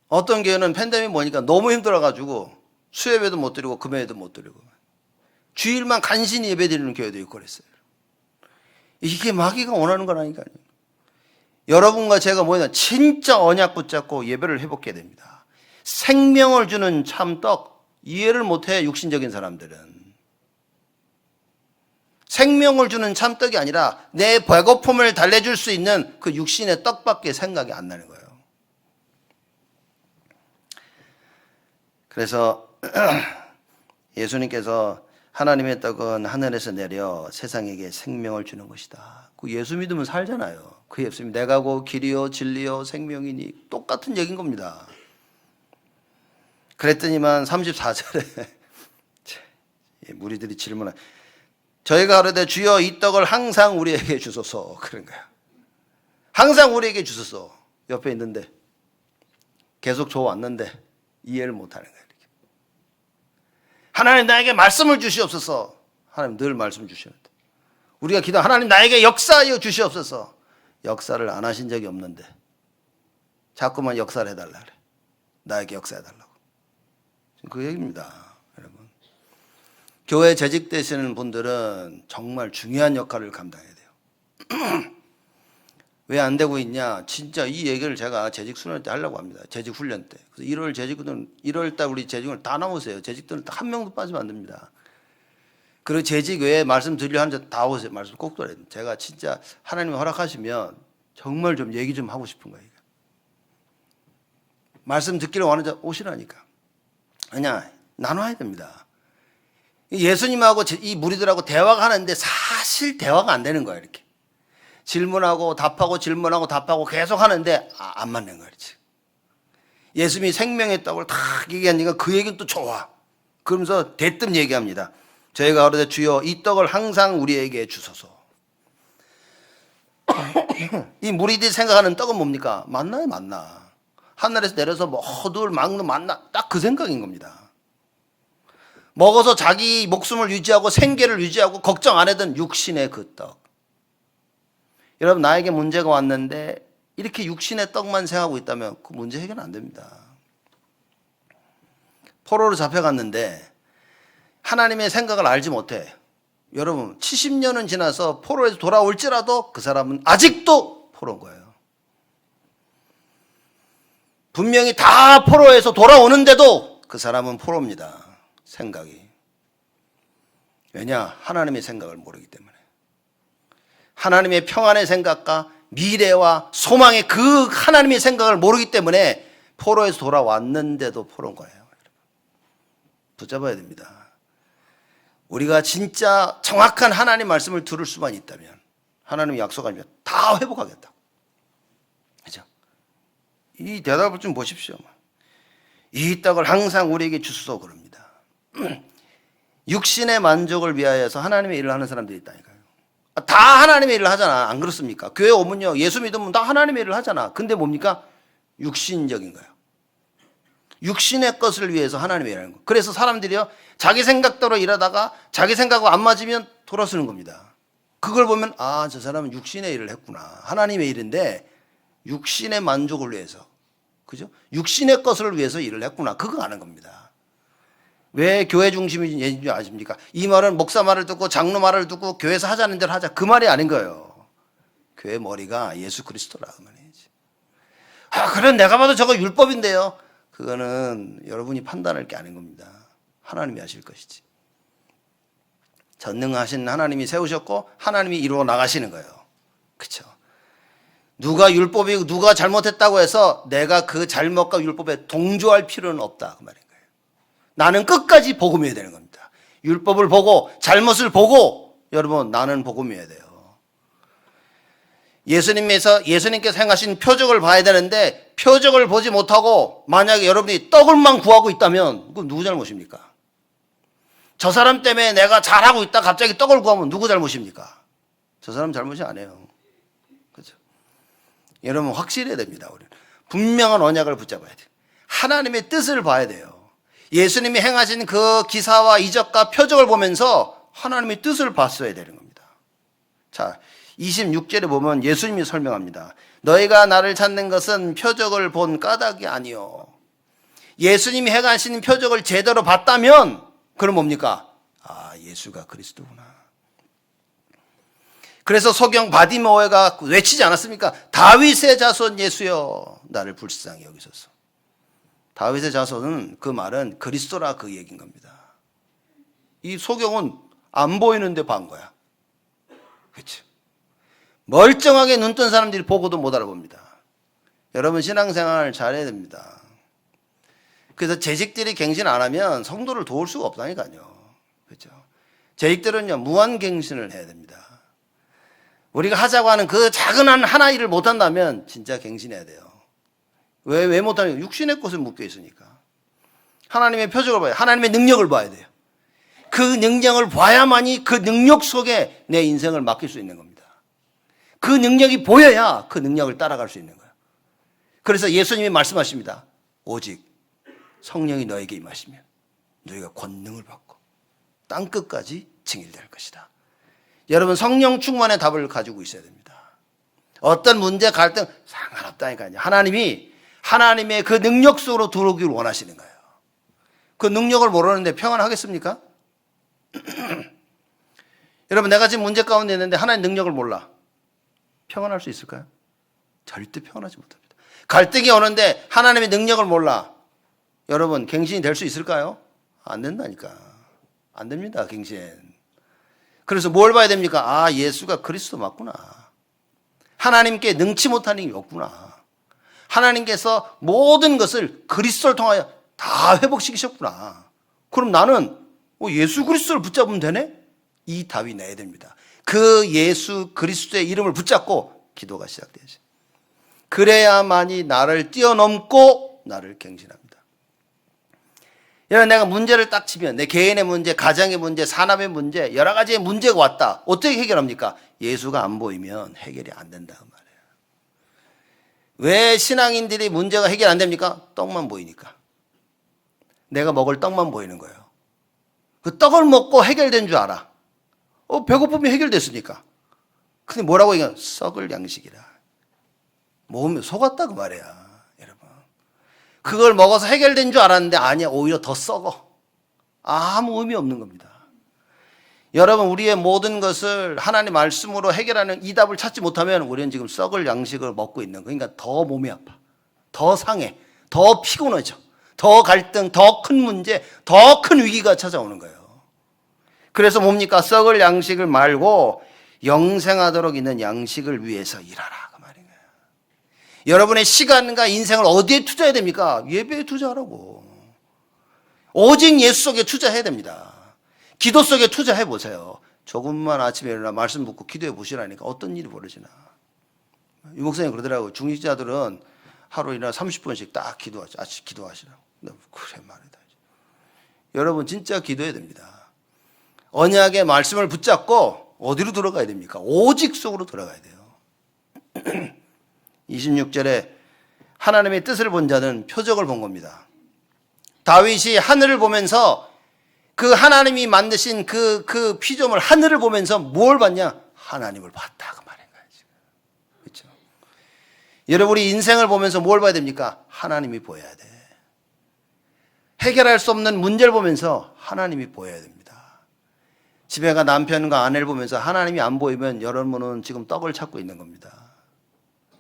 어떤 교회는 팬데믹 보니까 너무 힘들어가지고 수요예배도 못 드리고 금요예배도 못 드리고 주일만 간신히 예배 드리는 교회도 있고 그랬어요. 이게 마귀가 원하는 거라니까요. 여러분과 제가 뭐냐 진짜 언약 붙잡고 예배를 회복해야 됩니다. 생명을 주는 참떡 이해를 못해 육신적인 사람들은. 생명을 주는 참떡이 아니라 내 배고픔을 달래줄 수 있는 그 육신의 떡밖에 생각이 안 나는 거예요. 그래서 예수님께서 하나님의 떡은 하늘에서 내려 세상에게 생명을 주는 것이다. 그 예수 믿으면 살잖아요. 그 예수님 내가 고 길이요 진리요 생명이니 똑같은 얘기인 겁니다. 그랬더니만 34절에 무리들이 질문해 저희가 가로되 주여 이 떡을 항상 우리에게 주소서 그런 거야. 항상 우리에게 주소서. 옆에 있는데 계속 줘왔는데 이해를 못하는 거야. 이렇게. 하나님 나에게 말씀을 주시옵소서. 하나님 늘 말씀 주시는데 우리가 기도 하나님 나에게 역사하여 주시옵소서. 역사를 안 하신 적이 없는데 자꾸만 역사를 해달라 그래. 나에게 역사해달라고. 그 얘기입니다. 여러분 교회 재직되시는 분들은 정말 중요한 역할을 감당해야 돼요. 왜 안 되고 있냐? 진짜 이 얘기를 제가 재직 수련 때 하려고 합니다. 재직 훈련 때. 그래서 1월 재직은 1월 달 우리 재직을 다 나오세요. 재직들은 한 명도 빠지면 안 됩니다. 그리고 재직 외에 말씀 드리려 하는데 다 오세요. 말씀 꼭 들어야 됩니다. 제가 진짜 하나님이 허락하시면 정말 좀 얘기 좀 하고 싶은 거예요. 말씀 듣기로 하는 자 오시라니까. 아니야, 나눠야 됩니다. 예수님하고 이 무리들하고 대화가 하는데 사실 대화가 안 되는 거야, 이렇게. 질문하고 답하고 질문하고 답하고 계속 하는데 안 맞는 거야, 지금. 예수님이 생명의 떡을 다 얘기하니까 그 얘기는 또 좋아. 그러면서 대뜸 얘기합니다. 저희가 가로되 주여 이 떡을 항상 우리에게 주소서. 이 무리들이 생각하는 떡은 뭡니까? 만나요, 만나. 하늘에서 내려서 모두를 막는 만나. 딱 그 생각인 겁니다. 먹어서 자기 목숨을 유지하고 생계를 유지하고 걱정 안 하던 육신의 그 떡. 여러분 나에게 문제가 왔는데 이렇게 육신의 떡만 생각하고 있다면 그 문제 해결 안 됩니다. 포로로 잡혀갔는데 하나님의 생각을 알지 못해. 여러분 70년은 지나서 포로에서 돌아올지라도 그 사람은 아직도 포로인 거예요. 분명히 다 포로에서 돌아오는데도 그 사람은 포로입니다. 생각이. 왜냐? 하나님의 생각을 모르기 때문에. 하나님의 평안의 생각과 미래와 소망의 그 하나님의 생각을 모르기 때문에 포로에서 돌아왔는데도 포로인 거예요. 붙잡아야 됩니다. 우리가 진짜 정확한 하나님 말씀을 들을 수만 있다면 하나님이 약속하면 다 회복하겠다. 그죠? 이 대답을 좀 보십시오. 이 떡을 항상 우리에게 주소서 그럽니다. 육신의 만족을 위하여서 하나님의 일을 하는 사람들이 있다니까요. 다 하나님의 일을 하잖아. 안 그렇습니까? 교회 오면요, 예수 믿으면 다 하나님의 일을 하잖아. 근데 뭡니까? 육신적인 거예요. 육신의 것을 위해서 하나님의 일을 하는 거예요. 그래서 사람들이요, 자기 생각대로 일하다가 자기 생각과 안 맞으면 돌아서는 겁니다. 그걸 보면 아, 저 사람은 육신의 일을 했구나. 하나님의 일인데 육신의 만족을 위해서, 그죠? 육신의 것을 위해서 일을 했구나. 그거 아는 겁니다. 왜 교회 중심인 줄 아십니까? 이 말은 목사 말을 듣고 장로 말을 듣고 교회에서 하자는 대로 하자. 그 말이 아닌 거예요. 교회 머리가 예수 그리스도라 그 말이지. 아, 그래 내가 봐도 저거 율법인데요. 그거는 여러분이 판단할 게 아닌 겁니다. 하나님이 하실 것이지. 전능하신 하나님이 세우셨고 하나님이 이루어 나가시는 거예요. 그렇죠? 누가 율법이고 누가 잘못했다고 해서 내가 그 잘못과 율법에 동조할 필요는 없다 그 말인 거예요. 나는 끝까지 복음해야 되는 겁니다. 율법을 보고 잘못을 보고 여러분 나는 복음해야 돼요. 예수님께서 행하신 표적을 봐야 되는데 표적을 보지 못하고 만약에 여러분이 떡을만 구하고 있다면 그건 누구 잘못입니까? 저 사람 때문에 내가 잘하고 있다 갑자기 떡을 구하면 누구 잘못입니까? 저 사람 잘못이 아니에요. 그렇죠? 여러분 확실해야 됩니다. 우리는 분명한 언약을 붙잡아야 돼요. 하나님의 뜻을 봐야 돼요. 예수님이 행하신 그 기사와 이적과 표적을 보면서 하나님의 뜻을 봤어야 되는 겁니다. 자, 26절에 보면 예수님이 설명합니다. 너희가 나를 찾는 것은 표적을 본 까닭이 아니요. 예수님이 행하신 표적을 제대로 봤다면 그럼 뭡니까? 아, 예수가 그리스도구나. 그래서 소경 바디메오가 외치지 않았습니까? 다윗의 자손 예수여 나를 불쌍히 여기소서. 다윗의 자손은 그 말은 그리스도라 그 얘기인 겁니다. 이 소경은 안 보이는데 반 거야. 그렇죠? 멀쩡하게 눈 뜬 사람들이 보고도 못 알아봅니다. 여러분 신앙생활 잘해야 됩니다. 그래서 재직들이 갱신 안 하면 성도를 도울 수가 없다니까요. 그렇죠? 재직들은요 무한갱신을 해야 됩니다. 우리가 하자고 하는 그 작은 하나 일을 못 한다면 진짜 갱신해야 돼요. 왜 못하냐? 육신의 것에 묶여 있으니까. 하나님의 표적을 봐야, 하나님의 능력을 봐야 돼요. 그 능력을 봐야만이 그 능력 속에 내 인생을 맡길 수 있는 겁니다. 그 능력이 보여야 그 능력을 따라갈 수 있는 거예요. 그래서 예수님이 말씀하십니다. 오직 성령이 너에게 임하시면 너희가 권능을 받고 땅끝까지 증인될 것이다. 여러분 성령 충만의 답을 가지고 있어야 됩니다. 어떤 문제 갈등 상관없다니까요. 하나님의 그 능력 속으로 들어오기를 원하시는 거예요. 그 능력을 모르는데 평안하겠습니까? 여러분 내가 지금 문제 가운데 있는데 하나님 능력을 몰라. 평안할 수 있을까요? 절대 평안하지 못합니다. 갈등이 오는데 하나님의 능력을 몰라. 여러분 갱신이 될 수 있을까요? 안 된다니까. 안 됩니다. 갱신. 그래서 뭘 봐야 됩니까? 아, 예수가 그리스도 맞구나. 하나님께 능치 못한 힘이 없구나. 하나님께서 모든 것을 그리스도를 통하여 다 회복시키셨구나. 그럼 나는 예수 그리스도를 붙잡으면 되네? 이 답이 내야 됩니다. 그 예수 그리스도의 이름을 붙잡고 기도가 시작되지. 그래야만이 나를 뛰어넘고 나를 갱신합니다. 여러분 내가 문제를 딱 치면 내 개인의 문제, 가정의 문제, 산업의 문제, 여러 가지의 문제가 왔다. 어떻게 해결합니까? 예수가 안 보이면 해결이 안 된다 그 말이에요. 왜 신앙인들이 문제가 해결 안 됩니까? 떡만 보이니까. 내가 먹을 떡만 보이는 거예요. 그 떡을 먹고 해결된 줄 알아. 배고픔이 해결됐으니까. 근데 뭐라고 얘기하냐? 썩을 양식이라. 먹으면 속았다 그 말이야. 그걸 먹어서 해결된 줄 알았는데 아니야. 오히려 더 썩어. 아무 의미 없는 겁니다. 여러분 우리의 모든 것을 하나님 말씀으로 해결하는 이 답을 찾지 못하면 우리는 지금 썩을 양식을 먹고 있는 거예요. 그러니까 더 몸이 아파. 더 상해. 더 피곤해져. 더 갈등, 더 큰 문제, 더 큰 위기가 찾아오는 거예요. 그래서 뭡니까? 썩을 양식을 말고 영생하도록 있는 양식을 위해서 일하라. 여러분의 시간과 인생을 어디에 투자해야 됩니까? 예배에 투자하라고. 오직 예수 속에 투자해야 됩니다. 기도 속에 투자해 보세요. 조금만 아침에 일어나 말씀 듣고 기도해 보시라니까 어떤 일이 벌어지나. 유 목사님 그러더라고요. 중직자들은 하루 일어나 30분씩 딱 기도하죠. 아침 기도하시라고. 그래 말이다. 여러분 진짜 기도해야 됩니다. 언약의 말씀을 붙잡고 어디로 들어가야 됩니까? 오직 속으로 들어가야 돼요. 26절에 하나님의 뜻을 본 자는 표적을 본 겁니다. 다윗이 하늘을 보면서 그 하나님이 만드신 그 피조물 하늘을 보면서 뭘 봤냐? 하나님을 봤다 그 말인 거예요. 그렇죠? 여러분이 인생을 보면서 뭘 봐야 됩니까? 하나님이 보여야 돼. 해결할 수 없는 문제를 보면서 하나님이 보여야 됩니다. 집에 가 남편과 아내를 보면서 하나님이 안 보이면 여러분은 지금 떡을 찾고 있는 겁니다.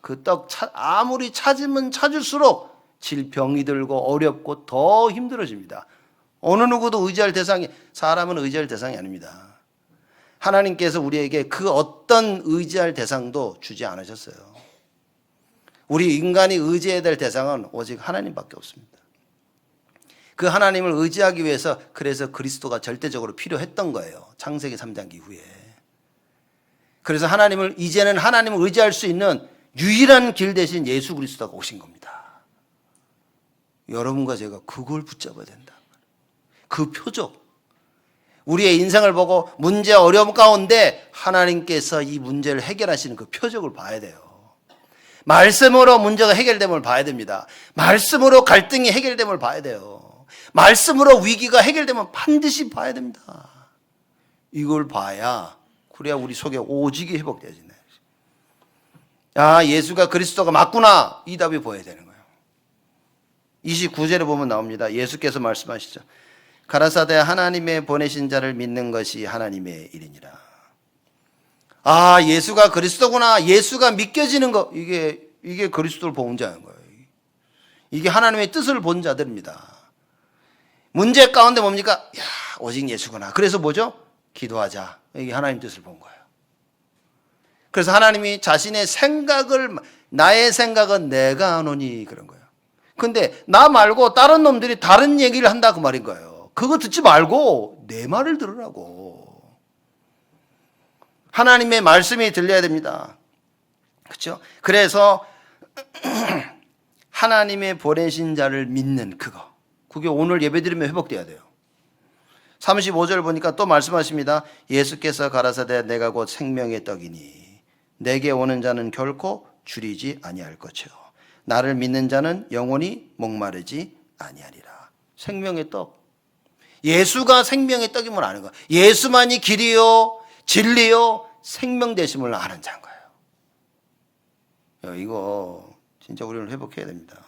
그 떡 아무리 찾으면 찾을수록 질병이 들고 어렵고 더 힘들어집니다. 어느 누구도 의지할 대상이, 사람은 의지할 대상이 아닙니다. 하나님께서 우리에게 그 어떤 의지할 대상도 주지 않으셨어요. 우리 인간이 의지해야 될 대상은 오직 하나님밖에 없습니다. 그 하나님을 의지하기 위해서 그래서 그리스도가 절대적으로 필요했던 거예요. 창세기 3장 이후에. 그래서 이제는 하나님을 의지할 수 있는 유일한 길 대신 예수 그리스도가 오신 겁니다. 여러분과 제가 그걸 붙잡아야 된다. 그 표적. 우리의 인생을 보고 문제 어려움 가운데 하나님께서 이 문제를 해결하시는 그 표적을 봐야 돼요. 말씀으로 문제가 해결됨을 봐야 됩니다. 말씀으로 갈등이 해결됨을 봐야 돼요. 말씀으로 위기가 해결되면 반드시 봐야 됩니다. 이걸 봐야 그래야 우리 속에 오직이 회복되어지네. 아, 예수가 그리스도가 맞구나. 이 답이 보여야 되는 거예요. 29절에 보면 나옵니다. 예수께서 말씀하시죠. 가라사대 하나님의 보내신 자를 믿는 것이 하나님의 일이니라. 아, 예수가 그리스도구나. 예수가 믿겨지는 거. 이게 그리스도를 본 자인 거예요. 이게 하나님의 뜻을 본 자들입니다. 문제 가운데 뭡니까? 야, 오직 예수구나. 그래서 뭐죠? 기도하자. 이게 하나님 뜻을 본 거예요. 그래서 하나님이 자신의 생각을, 나의 생각은 내가 하노니 그런 거예요. 근데 나 말고 다른 놈들이 다른 얘기를 한다 그 말인 거예요. 그거 듣지 말고 내 말을 들으라고. 하나님의 말씀이 들려야 됩니다. 그렇죠? 그래서 하나님의 보내신 자를 믿는 그게 오늘 예배드리면 회복돼야 돼요. 35절 보니까 또 말씀하십니다. 예수께서 가라사대 내가 곧 생명의 떡이니 내게 오는 자는 결코 줄이지 아니할 것이요 나를 믿는 자는 영원히 목마르지 아니하리라. 생명의 떡. 예수가 생명의 떡임을 아는 거예요. 예수만이 길이요 진리요 생명 되심을 아는 자인 거예요. 이거 진짜 우리는 회복해야 됩니다.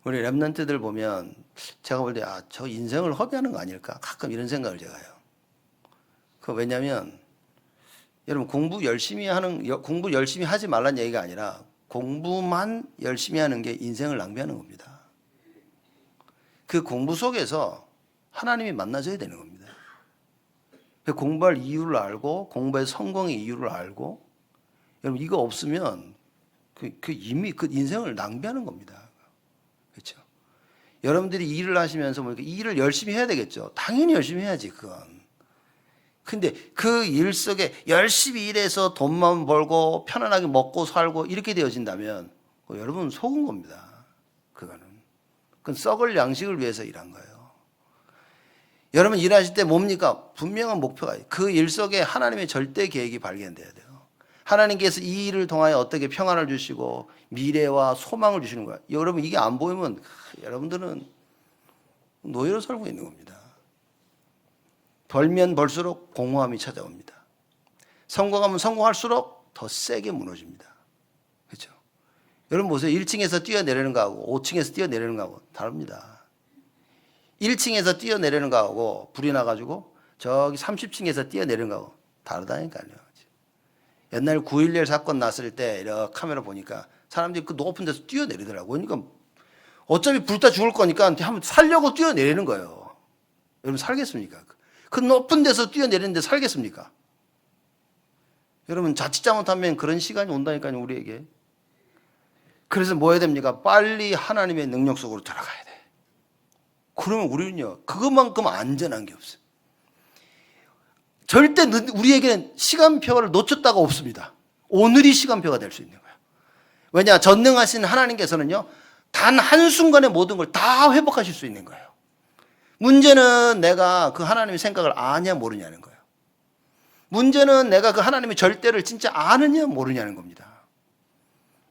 우리 랩런트들 보면 제가 볼 때 저 인생을 허비하는 거 아닐까 가끔 이런 생각을 제가 해요. 왜냐하면 여러분 공부 열심히 하지 말라는 얘기가 아니라 공부만 열심히 하는 게 인생을 낭비하는 겁니다. 그 공부 속에서 하나님이 만나줘야 되는 겁니다. 공부할 이유를 알고 공부의 성공의 이유를 알고 여러분 이거 없으면 이미 그 인생을 낭비하는 겁니다. 그렇죠? 여러분들이 일을 하시면서 이 일을 열심히 해야 되겠죠. 당연히 열심히 해야지 그건. 근데 그 일 속에 열심히 일해서 돈만 벌고 편안하게 먹고 살고 이렇게 되어진다면 여러분 속은 겁니다. 그건 썩을 양식을 위해서 일한 거예요. 여러분 일하실 때 뭡니까? 분명한 목표가 그 일 속에 하나님의 절대 계획이 발견돼야 돼요. 하나님께서 이 일을 통하여 어떻게 평안을 주시고 미래와 소망을 주시는 거야. 여러분 이게 안 보이면 여러분들은 노예로 살고 있는 겁니다. 벌면 벌수록 공허함이 찾아옵니다. 성공하면 성공할수록 더 세게 무너집니다. 그렇죠? 여러분 보세요. 1층에서 뛰어내리는 거하고 5층에서 뛰어내리는 거하고 다릅니다. 1층에서 뛰어내리는 거하고 불이 나가지고 저기 30층에서 뛰어내리는 거하고 다르다니까요. 옛날 9.11 사건 났을 때 이렇게 카메라 보니까 사람들이 그 높은 데서 뛰어내리더라고요. 그러니까 어차피 불타 죽을 거니까 한번 살려고 뛰어내리는 거예요. 여러분 살겠습니까? 그 높은 데서 뛰어내리는데 살겠습니까? 여러분 자칫 잘못하면 그런 시간이 온다니까요, 우리에게. 그래서 뭐 해야 됩니까? 빨리 하나님의 능력 속으로 들어가야 돼. 그러면 우리는요, 그것만큼 안전한 게 없어요. 절대 우리에게는 시간표를 놓쳤다가 없습니다. 오늘이 시간표가 될 수 있는 거예요. 왜냐, 전능하신 하나님께서는요, 단 한순간에 모든 걸 다 회복하실 수 있는 거예요. 문제는 내가 그 하나님의 생각을 아냐 모르냐는 거예요. 문제는 내가 그 하나님의 절대를 진짜 아느냐 모르냐는 겁니다.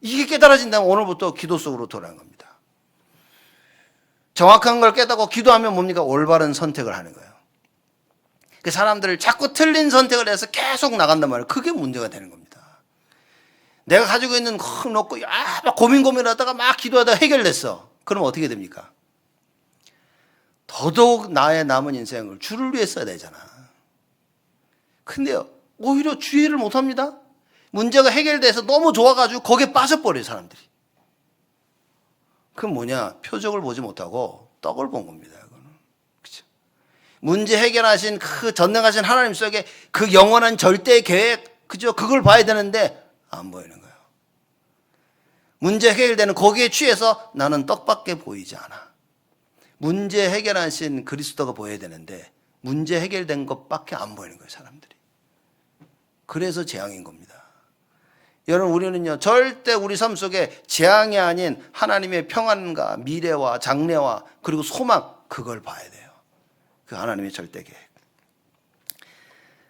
이게 깨달아진다면 오늘부터 기도 속으로 돌아가는 겁니다. 정확한 걸 깨닫고 기도하면 뭡니까? 올바른 선택을 하는 거예요. 그 사람들을 자꾸 틀린 선택을 해서 계속 나간단 말이에요. 그게 문제가 되는 겁니다. 내가 가지고 있는 거 놓고 막 고민하다가 막 기도하다가 해결됐어. 그럼 어떻게 됩니까? 더더욱 나의 남은 인생을 주를 위해 써야 되잖아. 근데요, 오히려 주의를 못합니다. 문제가 해결돼서 너무 좋아가지고 거기에 빠져버려요, 사람들이. 그건 뭐냐? 표적을 보지 못하고 떡을 본 겁니다. 그거는. 그렇죠? 문제 해결하신 그 전능하신 하나님 속에 그 영원한 절대 계획, 그죠? 그걸 봐야 되는데 안 보이는 거예요. 문제 해결되는 거기에 취해서 나는 떡밖에 보이지 않아. 문제 해결하신 그리스도가 보여야 되는데 문제 해결된 것밖에 안 보이는 거예요, 사람들이. 그래서 재앙인 겁니다. 여러분, 우리는요, 절대 우리 삶 속에 재앙이 아닌 하나님의 평안과 미래와 장래와 그리고 소망, 그걸 봐야 돼요. 그 하나님의 절대 계획.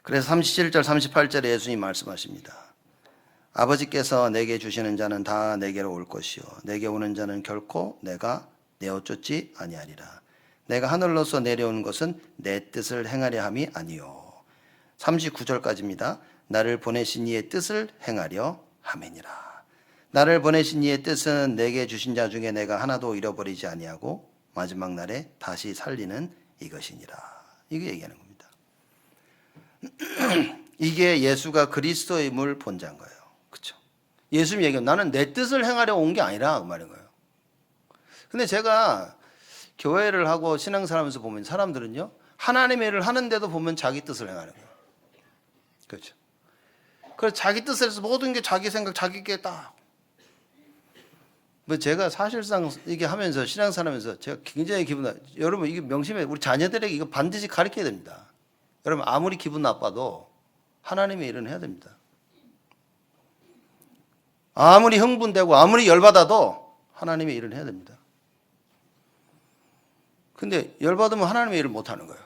그래서 37절 38절에 예수님 말씀하십니다. 아버지께서 내게 주시는 자는 다 내게로 올 것이요 내게 오는 자는 결코 내가 내어 쫓지 아니하리라. 내가 하늘로서 내려온 것은 내 뜻을 행하려 함이 아니요. 39절까지입니다. 나를 보내신 이의 뜻을 행하려 함이니라. 나를 보내신 이의 뜻은 내게 주신 자 중에 내가 하나도 잃어버리지 아니하고 마지막 날에 다시 살리는 이것이니라. 이게 얘기하는 겁니다. 이게 예수가 그리스도임을 본자인 거예요. 그렇죠? 예수님이 얘기하면 나는 내 뜻을 행하려 온 게 아니라 그 말인 거예요. 근데 제가 교회를 하고 신앙생활하면서 보면 사람들은요, 하나님의 일을 하는데도 보면 자기 뜻을 행하는 거예요. 그렇죠? 그래서 자기 뜻을 해서 모든 게 자기 생각, 자기 게 딱. 뭐 제가 사실상 이게 하면서 신앙생활하면서 제가 굉장히 기분 나. 여러분, 이게 명심해. 우리 자녀들에게 이거 반드시 가르쳐야 됩니다. 여러분, 아무리 기분 나빠도 하나님의 일은 해야 됩니다. 아무리 흥분되고 아무리 열받아도 하나님의 일은 해야 됩니다. 근데 열받으면 하나님의 일을 못하는 거예요.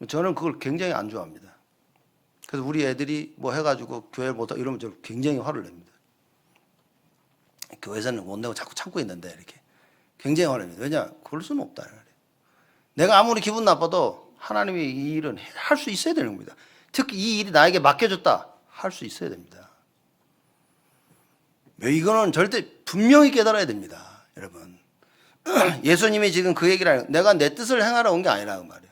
저는 그걸 굉장히 안 좋아합니다. 그래서 우리 애들이 뭐 해가지고 교회를 못하고 이러면 저 굉장히 화를 냅니다. 교회에서는 못 내고 자꾸 참고 있는데 이렇게 굉장히 화를 냅니다. 왜냐? 그럴 수는 없다. 내가 아무리 기분 나빠도 하나님의 이 일은 할 수 있어야 되는 겁니다. 특히 이 일이 나에게 맡겨졌다. 할 수 있어야 됩니다. 이거는 절대 분명히 깨달아야 됩니다. 여러분. 예수님이 지금 그 얘기를 하는, 내가 내 뜻을 행하러 온 게 아니라 그 말이에요.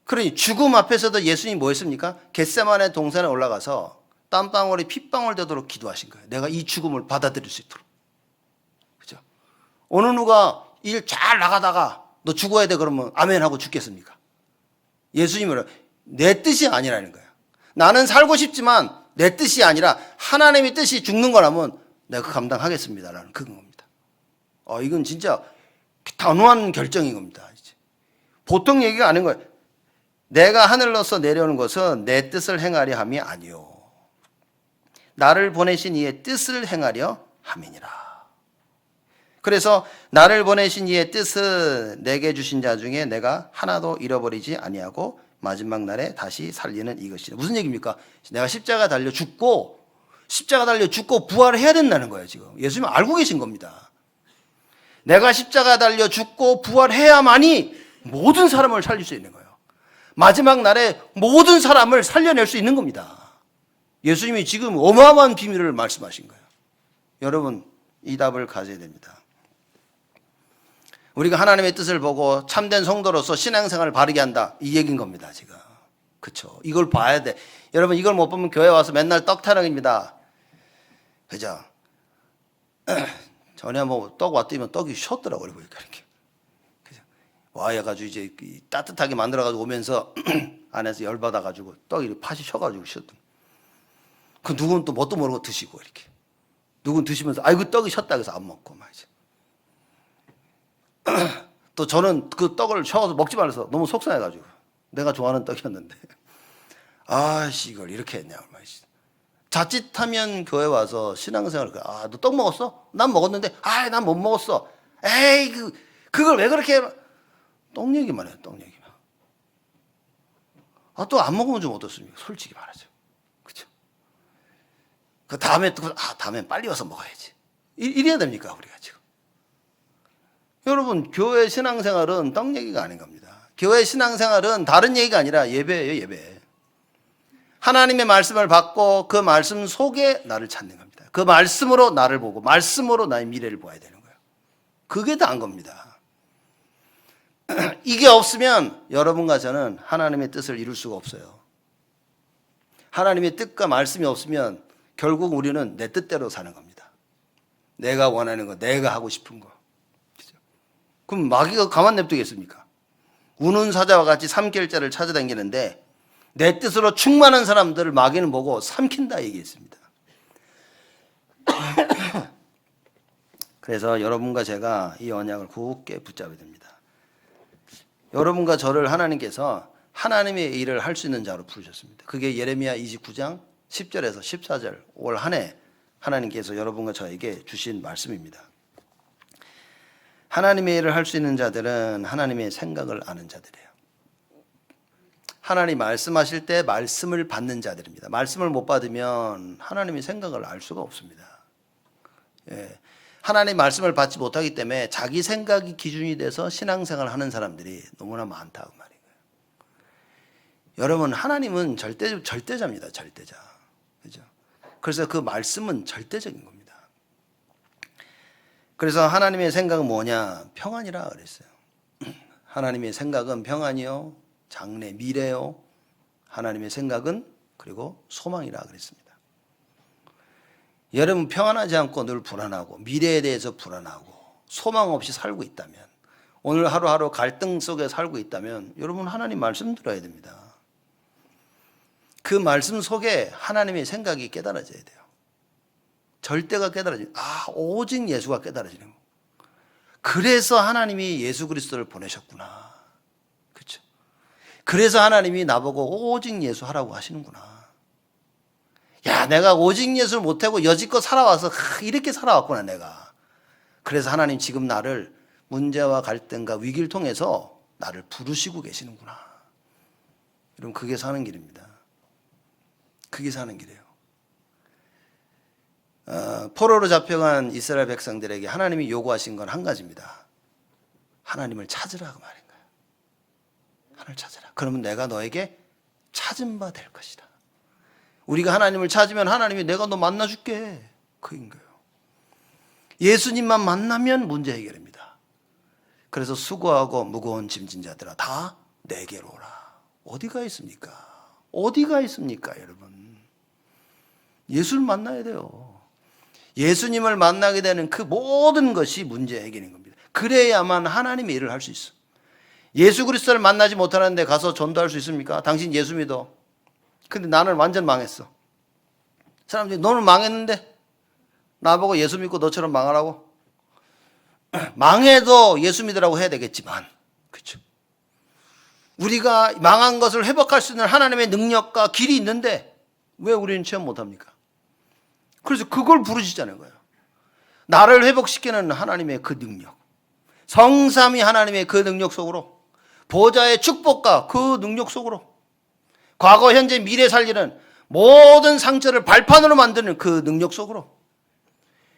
그러니 죽음 앞에서도 예수님이 뭐 했습니까? 겟세마네 동산에 올라가서 땀방울이 핏방울 되도록 기도하신 거예요. 내가 이 죽음을 받아들일 수 있도록. 그죠? 어느 누가 일 잘 나가다가 너 죽어야 돼 그러면 아멘 하고 죽겠습니까? 예수님은 내 뜻이 아니라는 거예요. 나는 살고 싶지만 내 뜻이 아니라 하나님의 뜻이 죽는 거라면 내가 감당하겠습니다라는 그건 겁니다. 이건 진짜 단호한 결정인 겁니다. 보통 얘기가 아닌 거예요. 내가 하늘로서 내려오는 것은 내 뜻을 행하려 함이 아니요 나를 보내신 이의 뜻을 행하려 함이니라. 그래서 나를 보내신 이의 뜻은 내게 주신 자 중에 내가 하나도 잃어버리지 아니하고 마지막 날에 다시 살리는 이것이다. 무슨 얘기입니까? 내가 십자가 달려 죽고 부활을 해야 된다는 거예요. 지금 예수님은 알고 계신 겁니다. 내가 십자가 달려 죽고 부활해야만이 모든 사람을 살릴 수 있는 거예요. 마지막 날에 모든 사람을 살려낼 수 있는 겁니다. 예수님이 지금 어마어마한 비밀을 말씀하신 거예요. 여러분, 이 답을 가져야 됩니다. 우리가 하나님의 뜻을 보고 참된 성도로서 신앙생활을 바르게 한다, 이 얘기인 겁니다. 지금. 그렇죠? 이걸 봐야 돼. 여러분, 이걸 못 보면 교회 와서 맨날 떡 타령입니다. 그죠? 전에 뭐 떡 왔더니만 떡이 쉬었더라고요. 보니까 이렇게. 그죠? 와해가지고 이제 따뜻하게 만들어가지고 오면서 안에서 열받아가지고 떡이 팥이 쉬어가지고 쉬었던. 그 누구는 또 뭣도 모르고 드시고 이렇게. 누구는 드시면서 아이고 떡이 쉬었다 그래서 안 먹고 말이죠. 또 저는 그 떡을 쉬어서 먹지 말아서 너무 속상해가지고 내가 좋아하는 떡이었는데 아씨 이걸 이렇게 했냐 얼마나. 자칫하면 교회 와서 신앙생활을 너 떡 먹었어? 난 먹었는데 난 못 먹었어. 에이 그걸 왜 그렇게 해? 떡 얘기만 해요. 떡 얘기만. 또 안 먹으면 좀 어떻습니까? 솔직히 말하죠. 그렇죠? 그 다음에 다음엔 빨리 와서 먹어야지. 이래야 됩니까 우리가 지금? 여러분 교회 신앙생활은 떡 얘기가 아닌 겁니다. 교회 신앙생활은 다른 얘기가 아니라 예배예요. 예배. 하나님의 말씀을 받고 그 말씀 속에 나를 찾는 겁니다. 그 말씀으로 나를 보고 말씀으로 나의 미래를 보아야 되는 거예요. 그게 다인 겁니다. 이게 없으면 여러분과 저는 하나님의 뜻을 이룰 수가 없어요. 하나님의 뜻과 말씀이 없으면 결국 우리는 내 뜻대로 사는 겁니다. 내가 원하는 거, 내가 하고 싶은 거. 그럼 마귀가 가만 냅두겠습니까? 우는 사자와 같이 삼킬자를 찾아다니는데 내 뜻으로 충만한 사람들을 마귀는 보고 삼킨다 얘기했습니다. 그래서 여러분과 제가 이 언약을 굳게 붙잡아야 됩니다. 여러분과 저를 하나님께서 하나님의 일을 할 수 있는 자로 부르셨습니다. 그게 예레미야 29장 10절에서 14절 올 한 해 하나님께서 여러분과 저에게 주신 말씀입니다. 하나님의 일을 할 수 있는 자들은 하나님의 생각을 아는 자들이에요. 하나님 말씀하실 때 말씀을 받는 자들입니다. 말씀을 못 받으면 하나님의 생각을 알 수가 없습니다. 하나님 말씀을 받지 못하기 때문에 자기 생각이 기준이 돼서 신앙생활을 하는 사람들이 너무나 많다고 말인 거예요. 여러분 하나님은 절대자입니다. 절대자. 그죠? 그래서 그 말씀은 절대적인 겁니다. 그래서 하나님의 생각은 뭐냐? 평안이라 그랬어요. 하나님의 생각은 평안이요, 장래, 미래요. 하나님의 생각은 그리고 소망이라 그랬습니다. 여러분 평안하지 않고 늘 불안하고 미래에 대해서 불안하고 소망 없이 살고 있다면, 오늘 하루하루 갈등 속에 살고 있다면 여러분 하나님 말씀 들어야 됩니다. 그 말씀 속에 하나님의 생각이 깨달아져야 돼요. 절대가 깨달아지는, 오직 예수가 깨달아지는 거. 그래서 하나님이 예수 그리스도를 보내셨구나. 그렇죠? 그래서 하나님이 나보고 오직 예수 하라고 하시는구나. 야, 내가 오직 예수를 못하고 여지껏 살아와서 이렇게 살아왔구나 내가. 그래서 하나님 지금 나를 문제와 갈등과 위기를 통해서 나를 부르시고 계시는구나. 여러분 그게 사는 길입니다. 그게 사는 길이에요. 포로로 잡혀간 이스라엘 백성들에게 하나님이 요구하신 건 한 가지입니다. 하나님을 찾으라고 말인 거예요. 하나님을 찾으라. 그러면 내가 너에게 찾은 바 될 것이다. 우리가 하나님을 찾으면 하나님이 내가 너 만나줄게. 그인 거예요. 예수님만 만나면 문제 해결입니다. 그래서 수고하고 무거운 짐진 자들아 다 내게로 오라. 어디가 있습니까? 어디가 있습니까 여러분? 예수를 만나야 돼요. 예수님을 만나게 되는 그 모든 것이 문제 해결인 겁니다. 그래야만 하나님의 일을 할 수 있어. 예수 그리스도를 만나지 못하는데 가서 전도할 수 있습니까? 당신 예수 믿어. 근데 나는 완전 망했어. 사람들이 너는 망했는데 나보고 예수 믿고 너처럼 망하라고? 망해도 예수 믿으라고 해야 되겠지만, 그렇죠? 우리가 망한 것을 회복할 수 있는 하나님의 능력과 길이 있는데 왜 우리는 체험 못합니까? 그래서 그걸 부르시자는 거예요. 나를 회복시키는 하나님의 그 능력, 성삼위 하나님의 그 능력 속으로, 보좌의 축복과 그 능력 속으로, 과거, 현재, 미래 살리는 모든 상처를 발판으로 만드는 그 능력 속으로,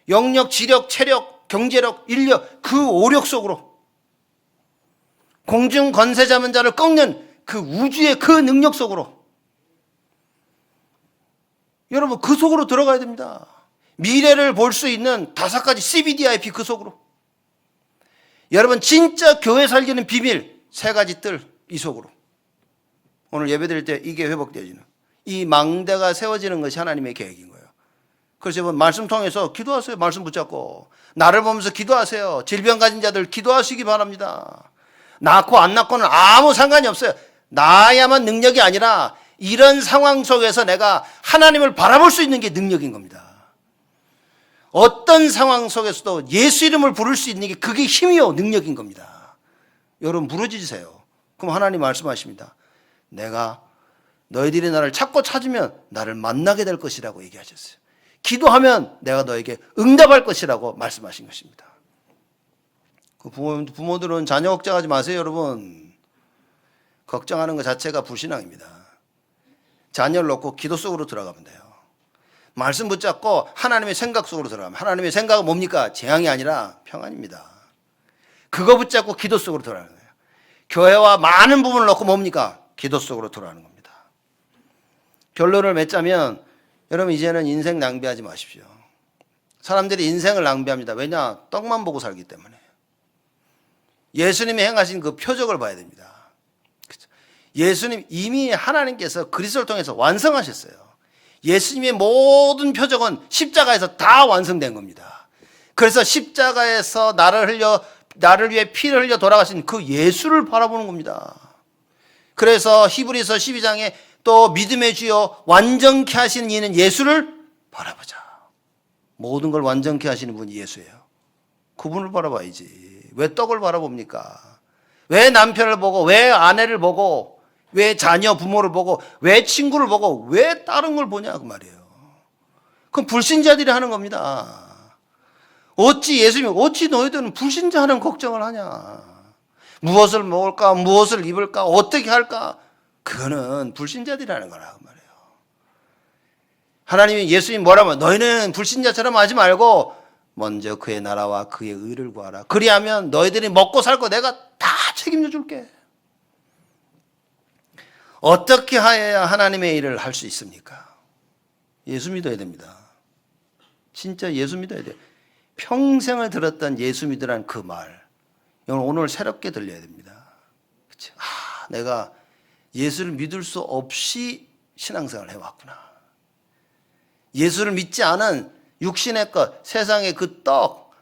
영력, 지력, 체력, 경제력, 인력, 그 오력 속으로, 공중 권세 잡은 자를 꺾는 그 우주의 그 능력 속으로, 여러분 그 속으로 들어가야 됩니다. 미래를 볼 수 있는 5가지 CBDIP 그 속으로. 여러분 진짜 교회 살기는 비밀 3가지 뜰 이 속으로. 오늘 예배 드릴 때 이게 회복되어지는, 이 망대가 세워지는 것이 하나님의 계획인 거예요. 그래서 여러분 말씀 통해서 기도하세요. 말씀 붙잡고 나를 보면서 기도하세요. 질병 가진 자들 기도하시기 바랍니다. 낳고 안 낳고는 아무 상관이 없어요. 나야만 능력이 아니라 이런 상황 속에서 내가 하나님을 바라볼 수 있는 게 능력인 겁니다. 어떤 상황 속에서도 예수 이름을 부를 수 있는 게 그게 힘이요 능력인 겁니다. 여러분 부르짖으세요. 그럼 하나님 말씀하십니다. 내가 너희들이 나를 찾고 찾으면 나를 만나게 될 것이라고 얘기하셨어요. 기도하면 내가 너에게 응답할 것이라고 말씀하신 것입니다. 부모들은 자녀 걱정하지 마세요, 여러분. 걱정하는 것 자체가 불신앙입니다. 자녀를 놓고 기도 속으로 들어가면 돼요. 말씀 붙잡고 하나님의 생각 속으로 들어가면, 하나님의 생각은 뭡니까? 재앙이 아니라 평안입니다. 그거 붙잡고 기도 속으로 들어가는 거예요. 교회와 많은 부분을 놓고 뭡니까? 기도 속으로 들어가는 겁니다. 결론을 맺자면 여러분 이제는 인생 낭비하지 마십시오. 사람들이 인생을 낭비합니다. 왜냐? 떡만 보고 살기 때문에. 예수님이 행하신 그 표적을 봐야 됩니다. 예수님 이미 하나님께서 그리스도를 통해서 완성하셨어요. 예수님의 모든 표적은 십자가에서 다 완성된 겁니다. 그래서 십자가에서 나를 위해 피를 흘려 돌아가신 그 예수를 바라보는 겁니다. 그래서 히브리서 12장에 또 믿음의 주여 완전케 하시는 이는 예수를 바라보자. 모든 걸 완전케 하시는 분이 예수예요. 그분을 바라봐야지. 왜 떡을 바라봅니까? 왜 남편을 보고, 왜 아내를 보고, 왜 자녀 부모를 보고, 왜 친구를 보고, 왜 다른 걸 보냐 그 말이에요. 그건 불신자들이 하는 겁니다. 어찌 너희들은 불신자하는 걱정을 하냐. 무엇을 먹을까, 무엇을 입을까, 어떻게 할까. 그거는 불신자들이 하는 거라 그 말이에요. 하나님이 예수님 뭐라면 너희는 불신자처럼 하지 말고 먼저 그의 나라와 그의 의를 구하라. 그리하면 너희들이 먹고 살 거 내가 다 책임져 줄게. 어떻게 하여야 하나님의 일을 할 수 있습니까? 예수 믿어야 됩니다. 진짜 예수 믿어야 돼요. 평생을 들었던 예수 믿으라는 그 말, 오늘 새롭게 들려야 됩니다. 그치? 내가 예수를 믿을 수 없이 신앙생활을 해왔구나. 예수를 믿지 않은 육신의 것, 세상의 그 떡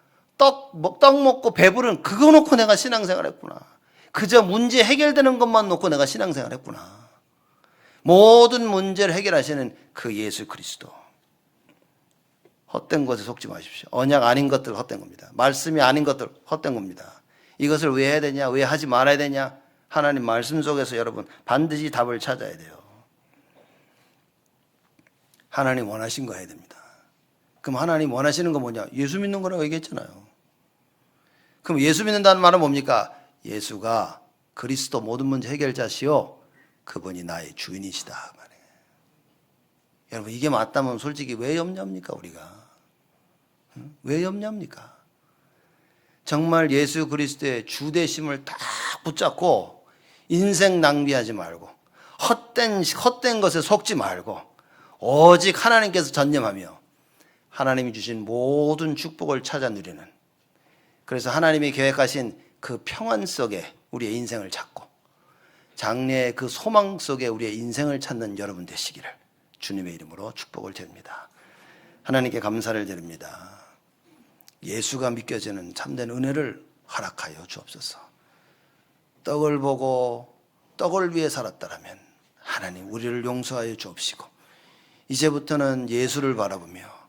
먹고 배부른 그거 놓고 내가 신앙생활 했구나. 그저 문제 해결되는 것만 놓고 내가 신앙생활 했구나. 모든 문제를 해결하시는 그 예수 그리스도. 헛된 것에 속지 마십시오. 언약 아닌 것들 헛된 겁니다. 말씀이 아닌 것들 헛된 겁니다. 이것을 왜 해야 되냐, 왜 하지 말아야 되냐. 하나님 말씀 속에서 여러분 반드시 답을 찾아야 돼요. 하나님 원하신 거 해야 됩니다. 그럼 하나님 원하시는 거 뭐냐? 예수 믿는 거라고 얘기했잖아요. 그럼 예수 믿는다는 말은 뭡니까? 예수가 그리스도 모든 문제 해결자시요 그분이 나의 주인이시다 말이에요. 여러분 이게 맞다면 솔직히 왜 염려합니까 우리가? 왜 염려합니까? 정말 예수 그리스도의 주되심을 딱 붙잡고 인생 낭비하지 말고 헛된 것에 속지 말고 오직 하나님께서 전념하며 하나님이 주신 모든 축복을 찾아 누리는, 그래서 하나님이 계획하신 그 평안 속에 우리의 인생을 찾고 장래의 그 소망 속에 우리의 인생을 찾는 여러분 되시기를 주님의 이름으로 축복을 드립니다. 하나님께 감사를 드립니다. 예수가 믿겨지는 참된 은혜를 허락하여 주옵소서. 떡을 보고 떡을 위해 살았다라면 하나님 우리를 용서하여 주옵시고 이제부터는 예수를 바라보며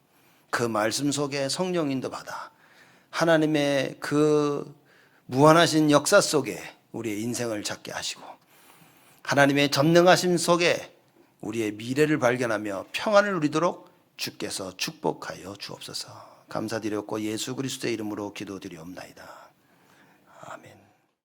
그 말씀 속에 성령 인도 받아 하나님의 그 무한하신 역사 속에 우리의 인생을 찾게 하시고 하나님의 전능하심 속에 우리의 미래를 발견하며 평안을 누리도록 주께서 축복하여 주옵소서. 감사드렸고 예수 그리스도의 이름으로 기도드리옵나이다.